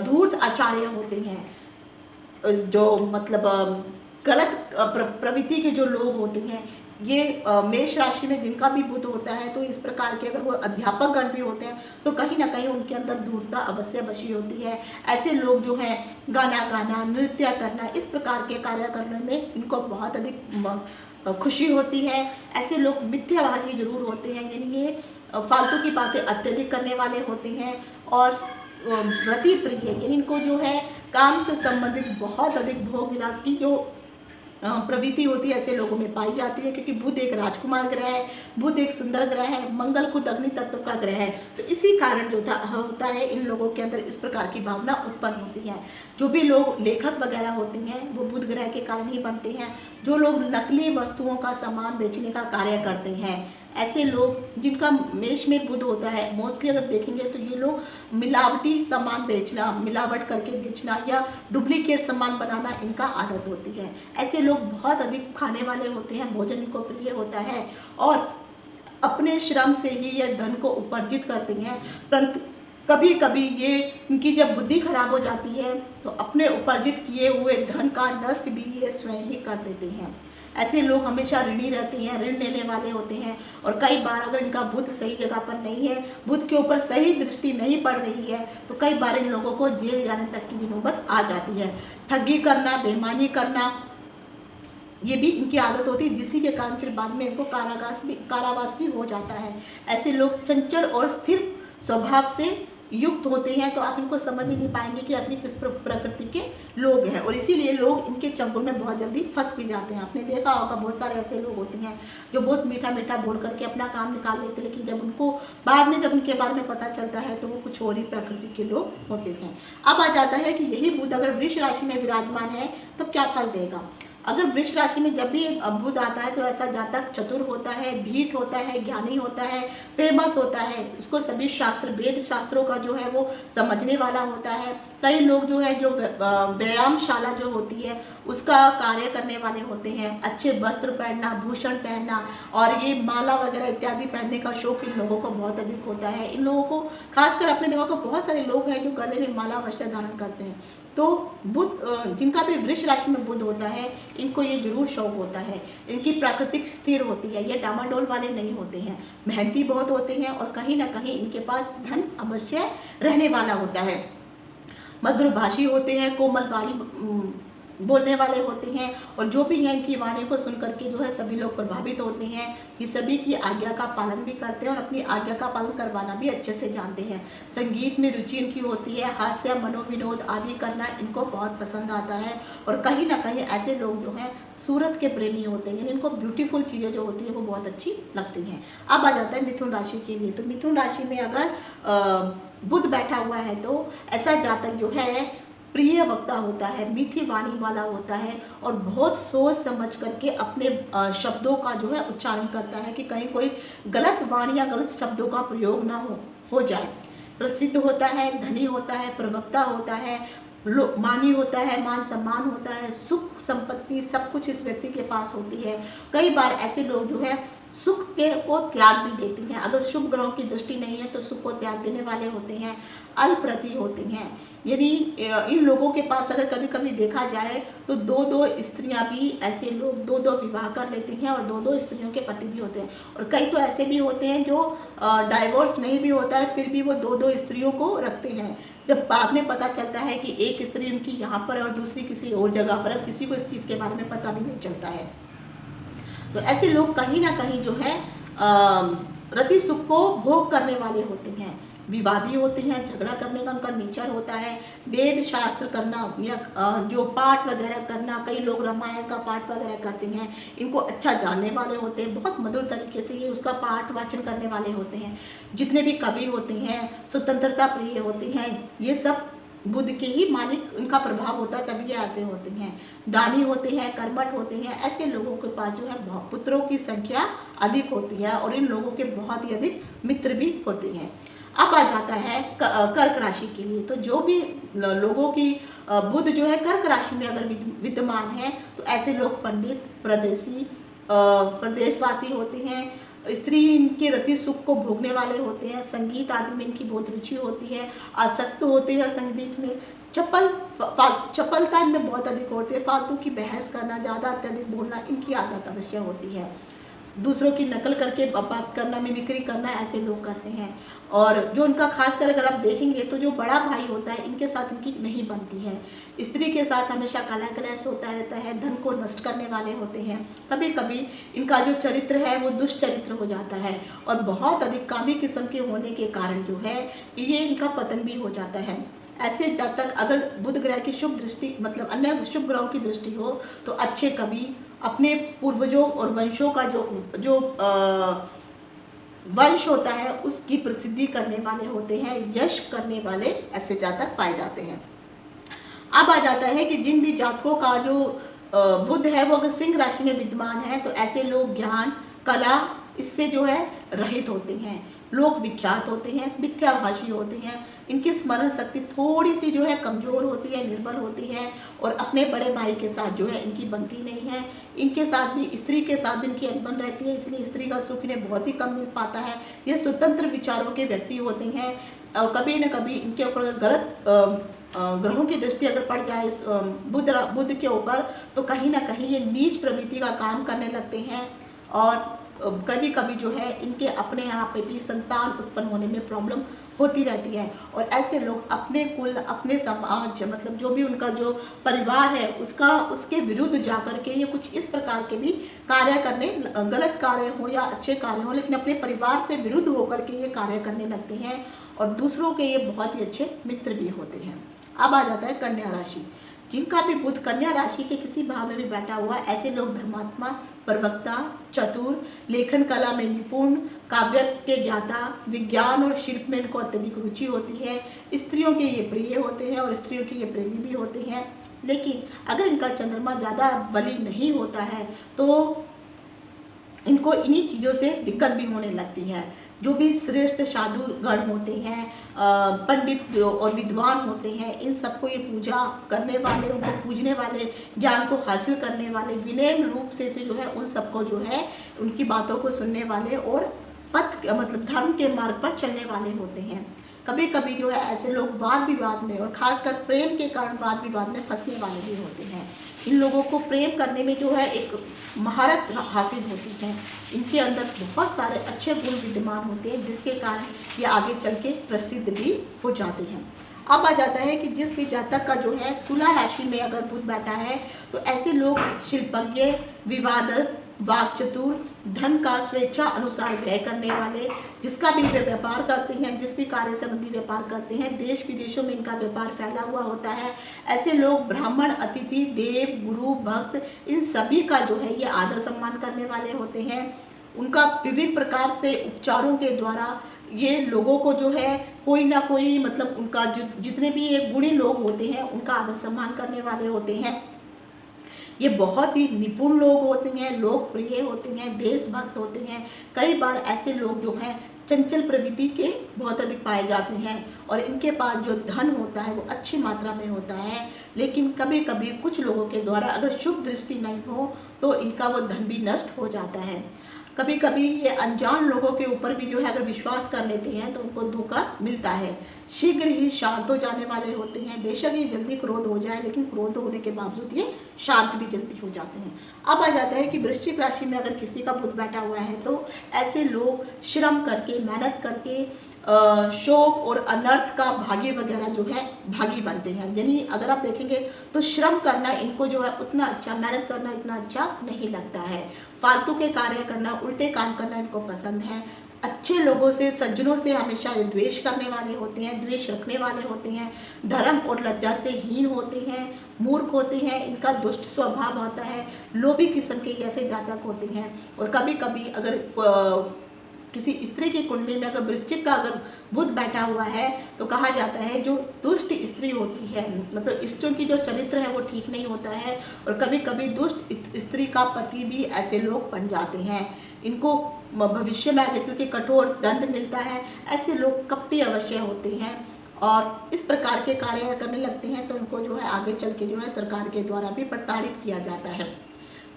धूर्त आचार्य होते हैं, जो मतलब गलत प्रवृत्ति के जो लोग होते हैं, ये मेष राशि में जिनका भी बुध होता है तो इस प्रकार के अगर वो अध्यापक गण भी होते हैं तो कहीं ना कहीं उनके अंदर धूर्तता अवश्य बसी होती है। ऐसे लोग जो है गाना गाना, नृत्य करना, इस प्रकार के कार्य करने में इनको बहुत अधिक खुशी होती है। ऐसे लोग मिथ्याभाषी जरूर होते हैं, यानी ये फालतू की बातें अत्यधिक करने वाले होते हैं और रति प्रिय, यानी इनको जो है काम से संबंधित बहुत अधिक भोग विलास की जो प्रवृत्ति होती है ऐसे लोगों में पाई जाती है। क्योंकि बुध एक राजकुमार ग्रह है, बुध एक सुंदर ग्रह है, मंगल खुद अग्नि तत्व का ग्रह है, तो इसी कारण जो होता है इन लोगों के अंदर इस प्रकार की भावना उत्पन्न होती है। जो भी लोग लेखक वगैरह होते हैं वो बुध ग्रह के कारण ही बनते हैं। जो लोग नकली वस्तुओं का सामान बेचने का कार्य करते हैं, ऐसे लोग जिनका मेष में बुध होता है, मोस्टली अगर देखेंगे तो ये लोग मिलावटी सामान बेचना, मिलावट करके बेचना या डुप्लीकेट सामान बनाना इनका आदत होती है। ऐसे लोग बहुत अधिक खाने वाले होते हैं, भोजन इनको प्रिय होता है और अपने श्रम से ही यह धन को उपार्जित करते हैं। परंतु कभी कभी ये इनकी जब बुद्धि खराब हो जाती है तो अपने उपार्जित किए हुए धन का नष्ट भी ये स्वयं ही कर देते हैं। ऐसे लोग हमेशा ऋणी रहते हैं, ऋण लेने वाले होते हैं, और कई बार अगर इनका बुध सही जगह पर नहीं है, बुध के ऊपर सही दृष्टि नहीं पड़ रही है, तो कई बार इन लोगों को जेल जाने तक की भी नौबत आ जाती है। ठगी करना, बेईमानी करना, ये भी इनकी आदत होती है, जिसी के कारण फिर बाद में इनको कारावास भी हो जाता है। ऐसे लोग चंचल और स्थिर स्वभाव से युक्त होते हैं, तो आप इनको समझ ही नहीं पाएंगे कि अपनी किस प्रकृति के लोग हैं, और इसीलिए लोग इनके चंगुल में बहुत जल्दी फंस भी जाते हैं। आपने देखा होगा बहुत सारे ऐसे लोग होते हैं जो बहुत मीठा मीठा बोल करके अपना काम निकाल लेते हैं, लेकिन जब उनको बाद में जब उनके बारे में पता चलता है तो वो कुछ और ही प्रकृति के लोग होते हैं। अब आ जाता है कि यही बुध अगर वृष राशि में विराजमान है तो क्या फल देगा। अगर वृष राशि में जब भी बुध आता है तो ऐसा जातक चतुर होता है, ढीठ होता है, ज्ञानी होता है, फेमस होता है, उसको सभी शास्त्र, वेद शास्त्रों का जो है वो समझने वाला होता है। कई लोग जो है जो व्यायामशाला जो होती है उसका कार्य करने वाले होते हैं। अच्छे वस्त्र पहनना, भूषण पहनना और ये माला वगैरह इत्यादि पहनने का शौक इन लोगों को बहुत अधिक होता है। इन लोगों को खासकर अपने देखा को बहुत सारे लोग हैं जो गले में माला वस्त्र धारण करते हैं। तो बुध जिनका भी वृष राशि में बुध होता है इनको ये जरूर शौक होता है। इनकी प्राकृतिक स्थिर होती है, ये डामाडोल वाले नहीं होते हैं, मेहनती बहुत होते हैं, और कहीं ना कहीं इनके पास धन अवश्य रहने वाला होता है। मधुरभाषी होते हैं, कोमल वाणी बोलने वाले होते हैं, और जो भी है इनकी वाणी को सुन करके जो है सभी लोग प्रभावित होते हैं। ये सभी की आज्ञा का पालन भी करते हैं और अपनी आज्ञा का पालन करवाना भी अच्छे से जानते हैं। संगीत में रुचि इनकी होती है, हास्य, मनोविनोद आदि करना इनको बहुत पसंद आता है, और कहीं ना कहीं ऐसे लोग जो हैं सूरत के प्रेमी होते हैं, इनको ब्यूटीफुल चीज़ें जो होती है वो बहुत अच्छी लगती हैं। अब आ जाता है मिथुन राशि के लिए। तो मिथुन राशि में अगर बुध बैठा हुआ है तो ऐसा जातक जो है प्रिय वक्ता होता है, मीठी वाणी वाला होता है, और बहुत सोच समझ करके अपने शब्दों का जो है उच्चारण करता है कि कहीं कोई गलत वाणी या गलत शब्दों का प्रयोग ना हो जाए। प्रसिद्ध होता है, धनी होता है, प्रवक्ता होता है, मानी होता है, मान सम्मान होता है, सुख संपत्ति सब कुछ इस व्यक्ति के पास होती है। कई बार ऐसे लोग जो है सुख को त्याग भी देते हैं। अगर शुभ ग्रहों की दृष्टि नहीं है तो सुख को त्याग देने वाले होते हैं, अल्पप्रति होते हैं। यानी इन लोगों के पास अगर कभी कभी देखा जाए तो दो दो स्त्रियां भी, ऐसे लोग दो दो विवाह कर लेते हैं और दो दो स्त्रियों के पति भी होते हैं। और कई तो ऐसे भी होते हैं जो डाइवोर्स नहीं भी होता है फिर भी वो दो दो स्त्रियों को रखते हैं। जब बाद में पता चलता है कि एक स्त्री उनकी यहाँ पर और दूसरी किसी और जगह पर है, किसी को इस चीज़ के बारे में पता भी नहीं चलता है। तो ऐसे लोग कहीं ना कहीं जो है रति सुख को भोग करने वाले होते हैं, विवादी होते हैं, झगड़ा करने का उनका नेचर होता है। वेद शास्त्र करना या जो पाठ वगैरह करना, कई लोग रामायण का पाठ वगैरह करते हैं, इनको अच्छा जानने वाले होते हैं, बहुत मधुर तरीके से ये उसका पाठ वाचन करने वाले होते हैं। जितने भी कवि होते हैं स्वतंत्रता प्रिय होते हैं, ये सब बुध के ही मालिक उनका प्रभाव होता है, तभी ये ऐसे होते हैं। दानी होते हैं, कर्मठ होते हैं, ऐसे लोगों के पास जो है पुत्रों की संख्या अधिक होती है और इन लोगों के बहुत ही अधिक मित्र भी होते हैं। अब आ जाता है कर्क राशि के लिए। तो जो भी लोगों की बुध जो है कर्क राशि में अगर विद्यमान है तो ऐसे लोग पंडित, प्रदेशवासी होते हैं, स्त्री इनके रति सुख को भोगने वाले होते हैं, संगीत आदि में इनकी बहुत रुचि होती है, आसक्त होते हैं संगीत में, चपलता इनमें बहुत अधिक होती है, फालतू की बहस करना, ज़्यादा अत्यधिक बोलना इनकी आदत अवश्य होती है। दूसरों की नकल करके बात करना, मिमिक्री करना ऐसे लोग करते हैं। और जो उनका खासकर अगर आप देखेंगे तो जो बड़ा भाई होता है इनके साथ इनकी नहीं बनती है। स्त्री के साथ हमेशा कलह कलेश होता रहता है, धन को नष्ट करने वाले होते हैं। कभी कभी इनका जो चरित्र है वो दुष्चरित्र हो जाता है और बहुत अधिक कामी किस्म के होने के कारण जो है ये इनका पतन भी हो जाता है। ऐसे जब तक अगर बुध ग्रह की शुभ दृष्टि मतलब अन्य शुभ ग्रहों की दृष्टि हो तो अच्छे कवि, अपने पूर्वजों और वंशों का जो वंश होता है उसकी प्रसिद्धि करने वाले होते हैं, यश करने वाले ऐसे जातक पाए जाते हैं। अब आ जाता है कि जिन भी जातकों का जो बुध है वो अगर सिंह राशि में विद्यमान है तो ऐसे लोग ज्ञान, कला इससे जो है रहित होते हैं। लोक विख्यात होते हैं, मिथ्याभाषी होते हैं, इनकी स्मरण शक्ति थोड़ी सी जो है कमज़ोर होती है, निर्बल होती है, और अपने बड़े भाई के साथ जो है इनकी बनती नहीं है। इनके साथ भी, स्त्री के साथ भी इनकी अनबन रहती है, इसलिए स्त्री का सुख इन्हें बहुत ही कम मिल पाता है। ये स्वतंत्र विचारों के व्यक्ति होते हैं, और कभी न कभी इनके ऊपर गलत ग्रहों की दृष्टि अगर पड़ जाए इस बुध के ऊपर, तो कहीं ना कहीं ये नीच प्रवृत्ति का काम करने लगते हैं, और कभी कभी जो है इनके अपने यहाँ पे भी संतान उत्पन्न होने में प्रॉब्लम होती रहती है। और ऐसे लोग अपने कुल, अपने समाज, मतलब जो भी उनका जो परिवार है उसके विरुद्ध जाकर के ये कुछ इस प्रकार के भी कार्य करने, गलत कार्य हो या अच्छे कार्य हो, लेकिन अपने परिवार से विरुद्ध होकर के ये कार्य करने लगते हैं, और दूसरों के ये बहुत ही अच्छे मित्र भी होते हैं। अब आ जाता है कन्या राशि। जिनका भी बुध कन्या राशि के किसी भाव में भी बैठा हुआ, ऐसे लोग धर्मात्मा, प्रवक्ता, चतुर, लेखन कला में निपुण, काव्य के ज्ञाता, विज्ञान और शिल्प में इनको अत्यधिक रुचि होती है। स्त्रियों के ये प्रिय होते हैं और स्त्रियों के ये प्रेमी भी होते हैं। लेकिन अगर इनका चंद्रमा ज़्यादा बली नहीं होता है तो इनको इन्हीं चीज़ों से दिक्कत भी होने लगती है। जो भी श्रेष्ठ साधु गण होते हैं, पंडित और विद्वान होते हैं, इन सबको ये पूजा करने वाले, उनको पूजने वाले, ज्ञान को हासिल करने वाले, विनम्र रूप से जो है उन सबको जो है उनकी बातों को सुनने वाले और पथ, मतलब धर्म के मार्ग पर चलने वाले होते हैं। कभी कभी जो है ऐसे लोग वाद विवाद में, और खासकर प्रेम के कारण वाद विवाद में फंसने वाले भी होते हैं। इन लोगों को प्रेम करने में जो है एक महारत हासिल होती है। इनके अंदर बहुत सारे अच्छे गुण विद्यमान होते हैं, जिसके कारण ये आगे चल के प्रसिद्ध भी हो जाते हैं। अब आ जाता है कि जिस भी जातक का जो है तुला राशि में अगर बुध बैठा है, तो ऐसे लोग शिल्पज्ञ, विवादत, वाक्चतुर, धन का स्वेच्छा अनुसार व्यय करने वाले, जिसका भी वे व्यापार करते हैं, जिस भी कार्य संबंधी व्यापार करते हैं, देश विदेशों में इनका व्यापार फैला हुआ होता है। ऐसे लोग ब्राह्मण, अतिथि, देव, गुरु, भक्त, इन सभी का जो है ये आदर सम्मान करने वाले होते हैं। उनका विभिन्न प्रकार से उपचारों के द्वारा ये लोगों को जो है कोई ना कोई, मतलब उनका जितने भी ये गुणी लोग होते हैं उनका आदर सम्मान करने वाले होते हैं। ये बहुत ही निपुण लोग होते हैं, लोकप्रिय होते हैं, देशभक्त होते हैं। कई बार ऐसे लोग जो हैं चंचल प्रवृत्ति के बहुत अधिक पाए जाते हैं, और इनके पास जो धन होता है वो अच्छी मात्रा में होता है। लेकिन कभी कभी कुछ लोगों के द्वारा अगर शुभ दृष्टि नहीं हो तो इनका वो धन भी नष्ट हो जाता है। कभी कभी ये अनजान लोगों के ऊपर भी जो है अगर विश्वास कर लेते हैं तो उनको धोखा मिलता है। शीघ्र ही शांत हो जाने वाले होते हैं। बेशक ये जल्दी क्रोध हो जाए, लेकिन क्रोध होने के बावजूद ये शांत भी जल्दी हो जाते हैं। अब आ जाता है कि वृश्चिक राशि में अगर किसी का बुध बैठा हुआ है तो ऐसे लोग श्रम करके, मेहनत करके शोक और अनर्थ का भागी वगैरह जो है भागी बनते हैं। यानी अगर आप देखेंगे तो श्रम करना इनको जो है उतना अच्छा, मेहनत करना इतना अच्छा नहीं लगता है। फालतू के कार्य करना, उल्टे काम करना इनको पसंद है। अच्छे लोगों से, सज्जनों से हमेशा द्वेष करने वाले होते हैं, द्वेष रखने वाले होते हैं। धर्म और लज्जा से हीन होते हैं, मूर्ख होते हैं, इनका दुष्ट स्वभाव होता है, लोभी किस्म के ऐसे जातक होते हैं। और कभी कभी अगर किसी स्त्री की कुंडली में अगर वृश्चिक का अगर बुध बैठा हुआ है तो कहा जाता है जो दुष्ट स्त्री होती है, मतलब स्त्रियों की जो चरित्र है वो ठीक नहीं होता है, और कभी कभी दुष्ट स्त्री का पति भी ऐसे लोग बन जाते हैं। इनको भविष्य में आगे चल के कठोर दंड मिलता है। ऐसे लोग कपटी अवश्य होते हैं और इस प्रकार के कार्य करने लगते हैं तो उनको जो है आगे चल के जो है सरकार के द्वारा भी प्रताड़ित किया जाता है।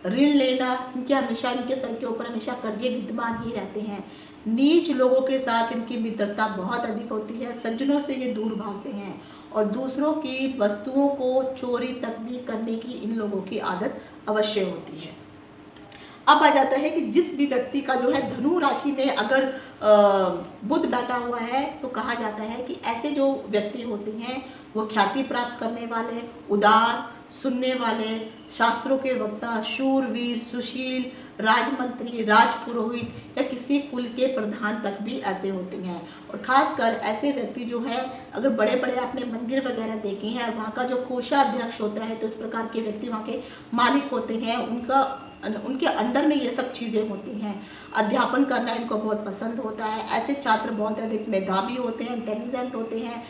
ऋण लेना, इनके हमेशा, इनके सर के ऊपर हमेशा कर्जे विद्यमान ही रहते हैं। नीच लोगों के साथ इनकी मित्रता बहुत अधिक होती है। सज्जनों से ये दूर भागते हैं और दूसरों की वस्तुओं को चोरी तक भी करने की इन लोगों की आदत अवश्य होती है। अब आ जाता है कि जिस भी व्यक्ति का जो है धनु राशि में अगर बुध बैठा हुआ है तो कहा जाता है कि ऐसे जो व्यक्ति होते हैं वो ख्याति प्राप्त करने वाले, उदार, सुनने वाले, शास्त्रों के वक्ता, शूरवीर, सुशील, राजमंत्री, राजपुरोहित या किसी कुल के प्रधान तक भी ऐसे होते हैं। और खासकर ऐसे व्यक्ति जो है अगर बड़े बड़े आपने मंदिर वगैरह देखे हैं, वहाँ का जो कोषाध्यक्ष होता है तो इस प्रकार के व्यक्ति वहाँ के मालिक होते हैं। उनके अंडर में ये सब चीज़ें होती हैं। अध्यापन करना इनको बहुत पसंद होता है। ऐसे छात्र बहुत अधिक मेधावी होते हैं, इंटेलिजेंट होते हैं।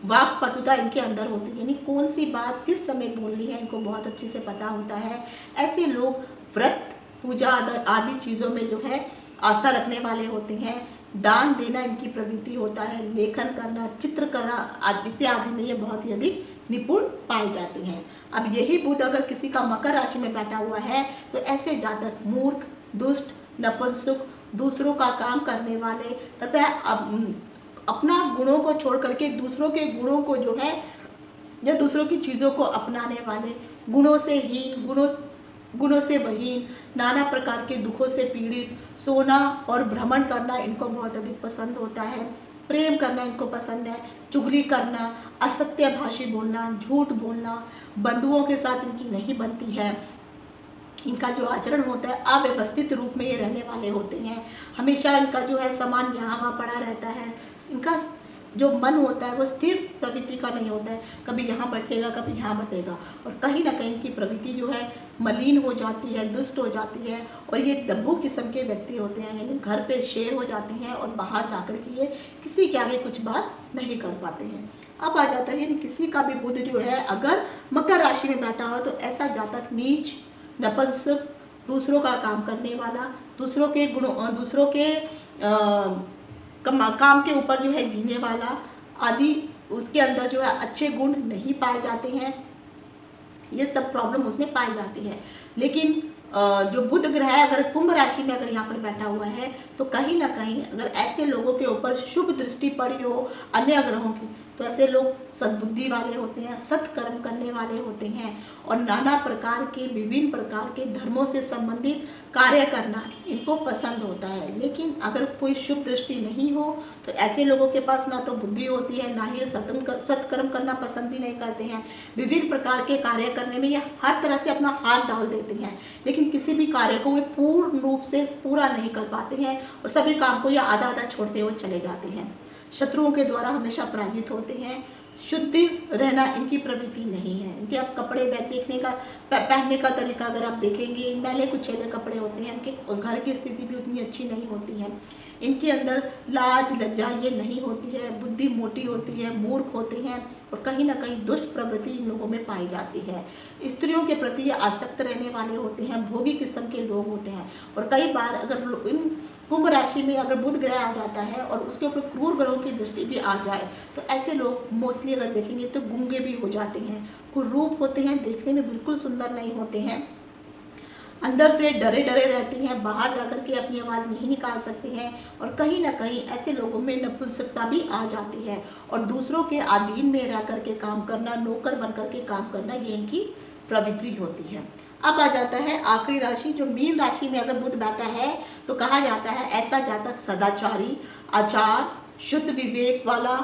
वाक पटुता इनके अंदर होती है, यानी कौन सी बात किस समय बोलनी है इनको बहुत अच्छे से पता होता है। ऐसे लोग व्रत, पूजा आदि चीज़ों में जो है आस्था रखने वाले होते हैं। दान देना इनकी प्रवृत्ति होता है, लेखन करना, चित्र करना आदि इत्यादि में ये बहुत ही अधिक निपुण पाए जाते हैं। अब यही बुध अगर किसी का मकर राशि में बैठा हुआ है तो ऐसे जातक मूर्ख, दुष्ट, नपुंसक, दूसरों का काम करने वाले तथा अपना गुणों को छोड़ करके दूसरों के गुणों को जो है या दूसरों की चीज़ों को अपनाने वाले, गुणों से हीन, गुणों से वहीन, नाना प्रकार के दुखों से पीड़ित, सोना और भ्रमण करना इनको बहुत अधिक पसंद होता है, प्रेम करना इनको पसंद है, चुगली करना, असत्य भाषी बोलना, झूठ बोलना, बंधुओं के साथ इनकी नहीं बनती है, इनका जो आचरण होता है अव्यवस्थित रूप में ये रहने वाले होते हैं, हमेशा इनका जो है सामान यहाँ वहाँ पड़ा रहता है, इनका जो मन होता है वो स्थिर प्रवृत्ति का नहीं होता है, कभी यहाँ बैठेगा कभी यहाँ बैठेगा, और कहीं ना कहीं इनकी प्रवृत्ति जो है मलिन हो जाती है, दुष्ट हो जाती है, और ये दब्बू किस्म के व्यक्ति होते हैं, यानी घर पे शेर हो जाते हैं और बाहर जाकर के ये किसी के आगे कुछ बात नहीं कर पाते हैं। अब आ जाता है यानी किसी का भी बुध जो है अगर मकर राशि में बैठा हो तो ऐसा जातक नीच, नपुंसक, दूसरों का काम करने वाला, दूसरों के गुणों, दूसरों के काम के ऊपर जो है जीने वाला आदि, उसके अंदर जो है अच्छे गुण नहीं पाए जाते हैं, ये सब प्रॉब्लम उसमें पाई जाती है। लेकिन जो बुध ग्रह अगर कुंभ राशि में अगर यहाँ पर बैठा हुआ है तो कहीं ना कहीं अगर ऐसे लोगों के ऊपर शुभ दृष्टि पड़ी हो अन्य ग्रहों की तो ऐसे लोग सद्बुद्धि वाले होते हैं, सत्कर्म करने वाले होते हैं और नाना प्रकार के विभिन्न प्रकार के धर्मों से संबंधित कार्य करना इनको पसंद होता है। लेकिन अगर कोई शुभ दृष्टि नहीं हो तो ऐसे लोगों के पास ना तो बुद्धि होती है, ना ही सत्कर्म करना पसंद भी नहीं करते हैं। विभिन्न प्रकार के कार्य करने में ये हर तरह से अपना हाथ डाल देते हैं, लेकिन किसी भी कार्य को वे पूर्ण रूप से पूरा नहीं कर पाते हैं और सभी काम को ये आधा आधा छोड़ते हुए चले जाते हैं। शत्रुओं के द्वारा हमेशा पराजित होते हैं। शुद्ध रहना इनकी प्रवृत्ति नहीं है। इनके आप कपड़े देखने का पहनने का तरीका अगर आप देखेंगे, मैले कुचेले कपड़े होते हैं, इनके घर की स्थिति भी उतनी अच्छी नहीं होती है। इनके अंदर लाज लज्जा ये नहीं होती है, बुद्धि मोटी होती है, मूर्ख होते हैं और कहीं ना कहीं दुष्ट प्रवृत्ति इन लोगों में पाई जाती है। स्त्रियों के प्रति ये आसक्त रहने वाले होते हैं, भोगी किस्म के लोग होते हैं और कई बार अगर इन कुंभ राशि में अगर बुध ग्रह आ जाता है और उसके ऊपर क्रूर ग्रहों की दृष्टि भी आ जाए तो ऐसे लोग मोस्टली अगर देखेंगे तो गूंगे भी हो जाते हैं, कुरूप होते हैं, देखने में बिल्कुल सुंदर नहीं होते हैं, अंदर से डरे डरे रहते हैं, बाहर जाकर के अपनी आवाज़ नहीं निकाल सकते हैं और कहीं ना कहीं ऐसे लोगों में नपुंसकता भी आ जाती है और दूसरों के अधीन में रह करके काम करना, नौकर बन करके काम करना, ये इनकी प्रवृत्ति होती है। अब आ जाता है आखिरी राशि जो मीन राशि में अगर बुध बैठा है तो कहा जाता है ऐसा जातक सदाचारी, आचार, शुद्ध विवेक वाला,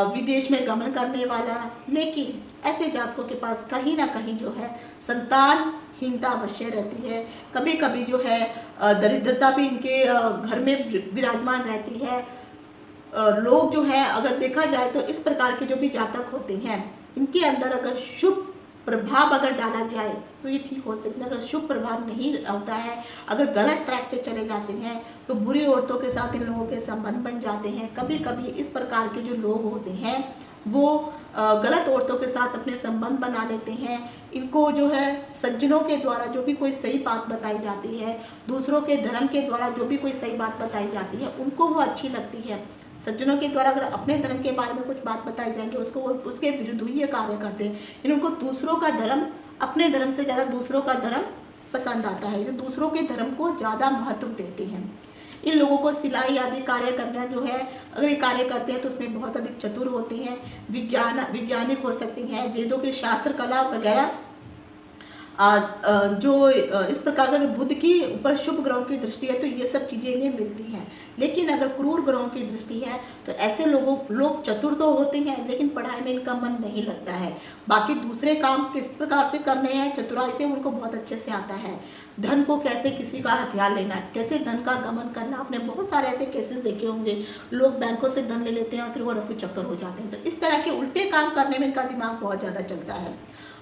विदेश में गमन करने वाला, लेकिन ऐसे जातकों के पास कहीं ना कहीं जो है संतानहीनता अवश्य रहती है। कभी कभी जो है दरिद्रता भी इनके घर में विराजमान रहती है। लोग जो है अगर देखा जाए तो इस प्रकार के जो भी जातक होते हैं इनके अंदर अगर शुभ प्रभाव अगर डाला जाए तो ये ठीक हो सकता है। अगर शुभ प्रभाव नहीं होता है, अगर गलत ट्रैक पे चले जाते हैं तो बुरी औरतों के साथ इन लोगों के संबंध बन जाते हैं। कभी कभी इस प्रकार के जो लोग होते हैं वो गलत औरतों के साथ अपने संबंध बना लेते हैं। इनको जो है सज्जनों के द्वारा जो भी कोई सही बात बताई जाती है, दूसरों के धर्म के द्वारा जो भी कोई सही बात बताई जाती है उनको वो अच्छी लगती है। सज्जनों के द्वारा अगर अपने धर्म के बारे में कुछ बात बताई जाएंगे उसको वो उसके विरुद्ध ही ये कार्य करते हैं। इन उनको दूसरों का धर्म अपने धर्म से ज़्यादा दूसरों का धर्म पसंद आता है, तो दूसरों के धर्म को ज़्यादा महत्व देते हैं। इन लोगों को सिलाई आदि कार्य करना जो है अगर ये कार्य करते हैं तो उसमें बहुत अधिक चतुर होते हैं, वैज्ञानिक हो सकते हैं, वेदों के शास्त्र कला वगैरह जो इस प्रकार का बुध की ऊपर शुभ ग्रहों की दृष्टि है तो ये सब चीज़ें इन्हें मिलती हैं। लेकिन अगर क्रूर ग्रहों की दृष्टि है तो ऐसे लोग चतुर तो होते हैं लेकिन पढ़ाई में इनका मन नहीं लगता है। बाकी दूसरे काम किस प्रकार से करने हैं चतुराई से उनको बहुत अच्छे से आता है। धन को कैसे किसी का हथियार लेना, कैसे धन का गमन करना, आपने बहुत सारे ऐसे केसेस देखे होंगे। लोग बैंकों से धन ले लेते हैं और फिर वो रफू चक्कर हो जाते हैं। तो इस तरह के उल्टे काम करने में इनका दिमाग बहुत ज़्यादा चलता है।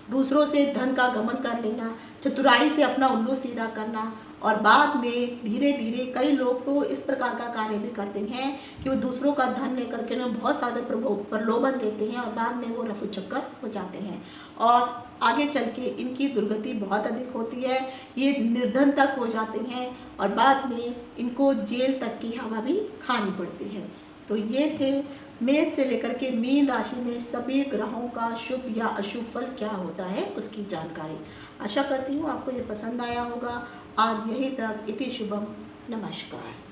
दूसरों से धन का गमन कर लेना, चतुराई से अपना उल्लू सीधा करना और बाद में धीरे धीरे कई लोग तो इस प्रकार का कार्य भी करते हैं कि वो दूसरों का धन लेकर के उन्हें बहुत सारे प्रलोभन देते हैं और बाद में वो रफू चक्कर हो जाते हैं और आगे चल के इनकी दुर्गति बहुत अधिक होती है। ये निर्धन तक हो जाते हैं और बाद में इनको जेल तक की हवा भी खानी पड़ती है। तो ये थे मेष से लेकर के मीन राशि में सभी ग्रहों का शुभ या अशुभ फल क्या होता है उसकी जानकारी। आशा करती हूँ आपको ये पसंद आया होगा। आज यहीं तक। इति शुभम। नमस्कार।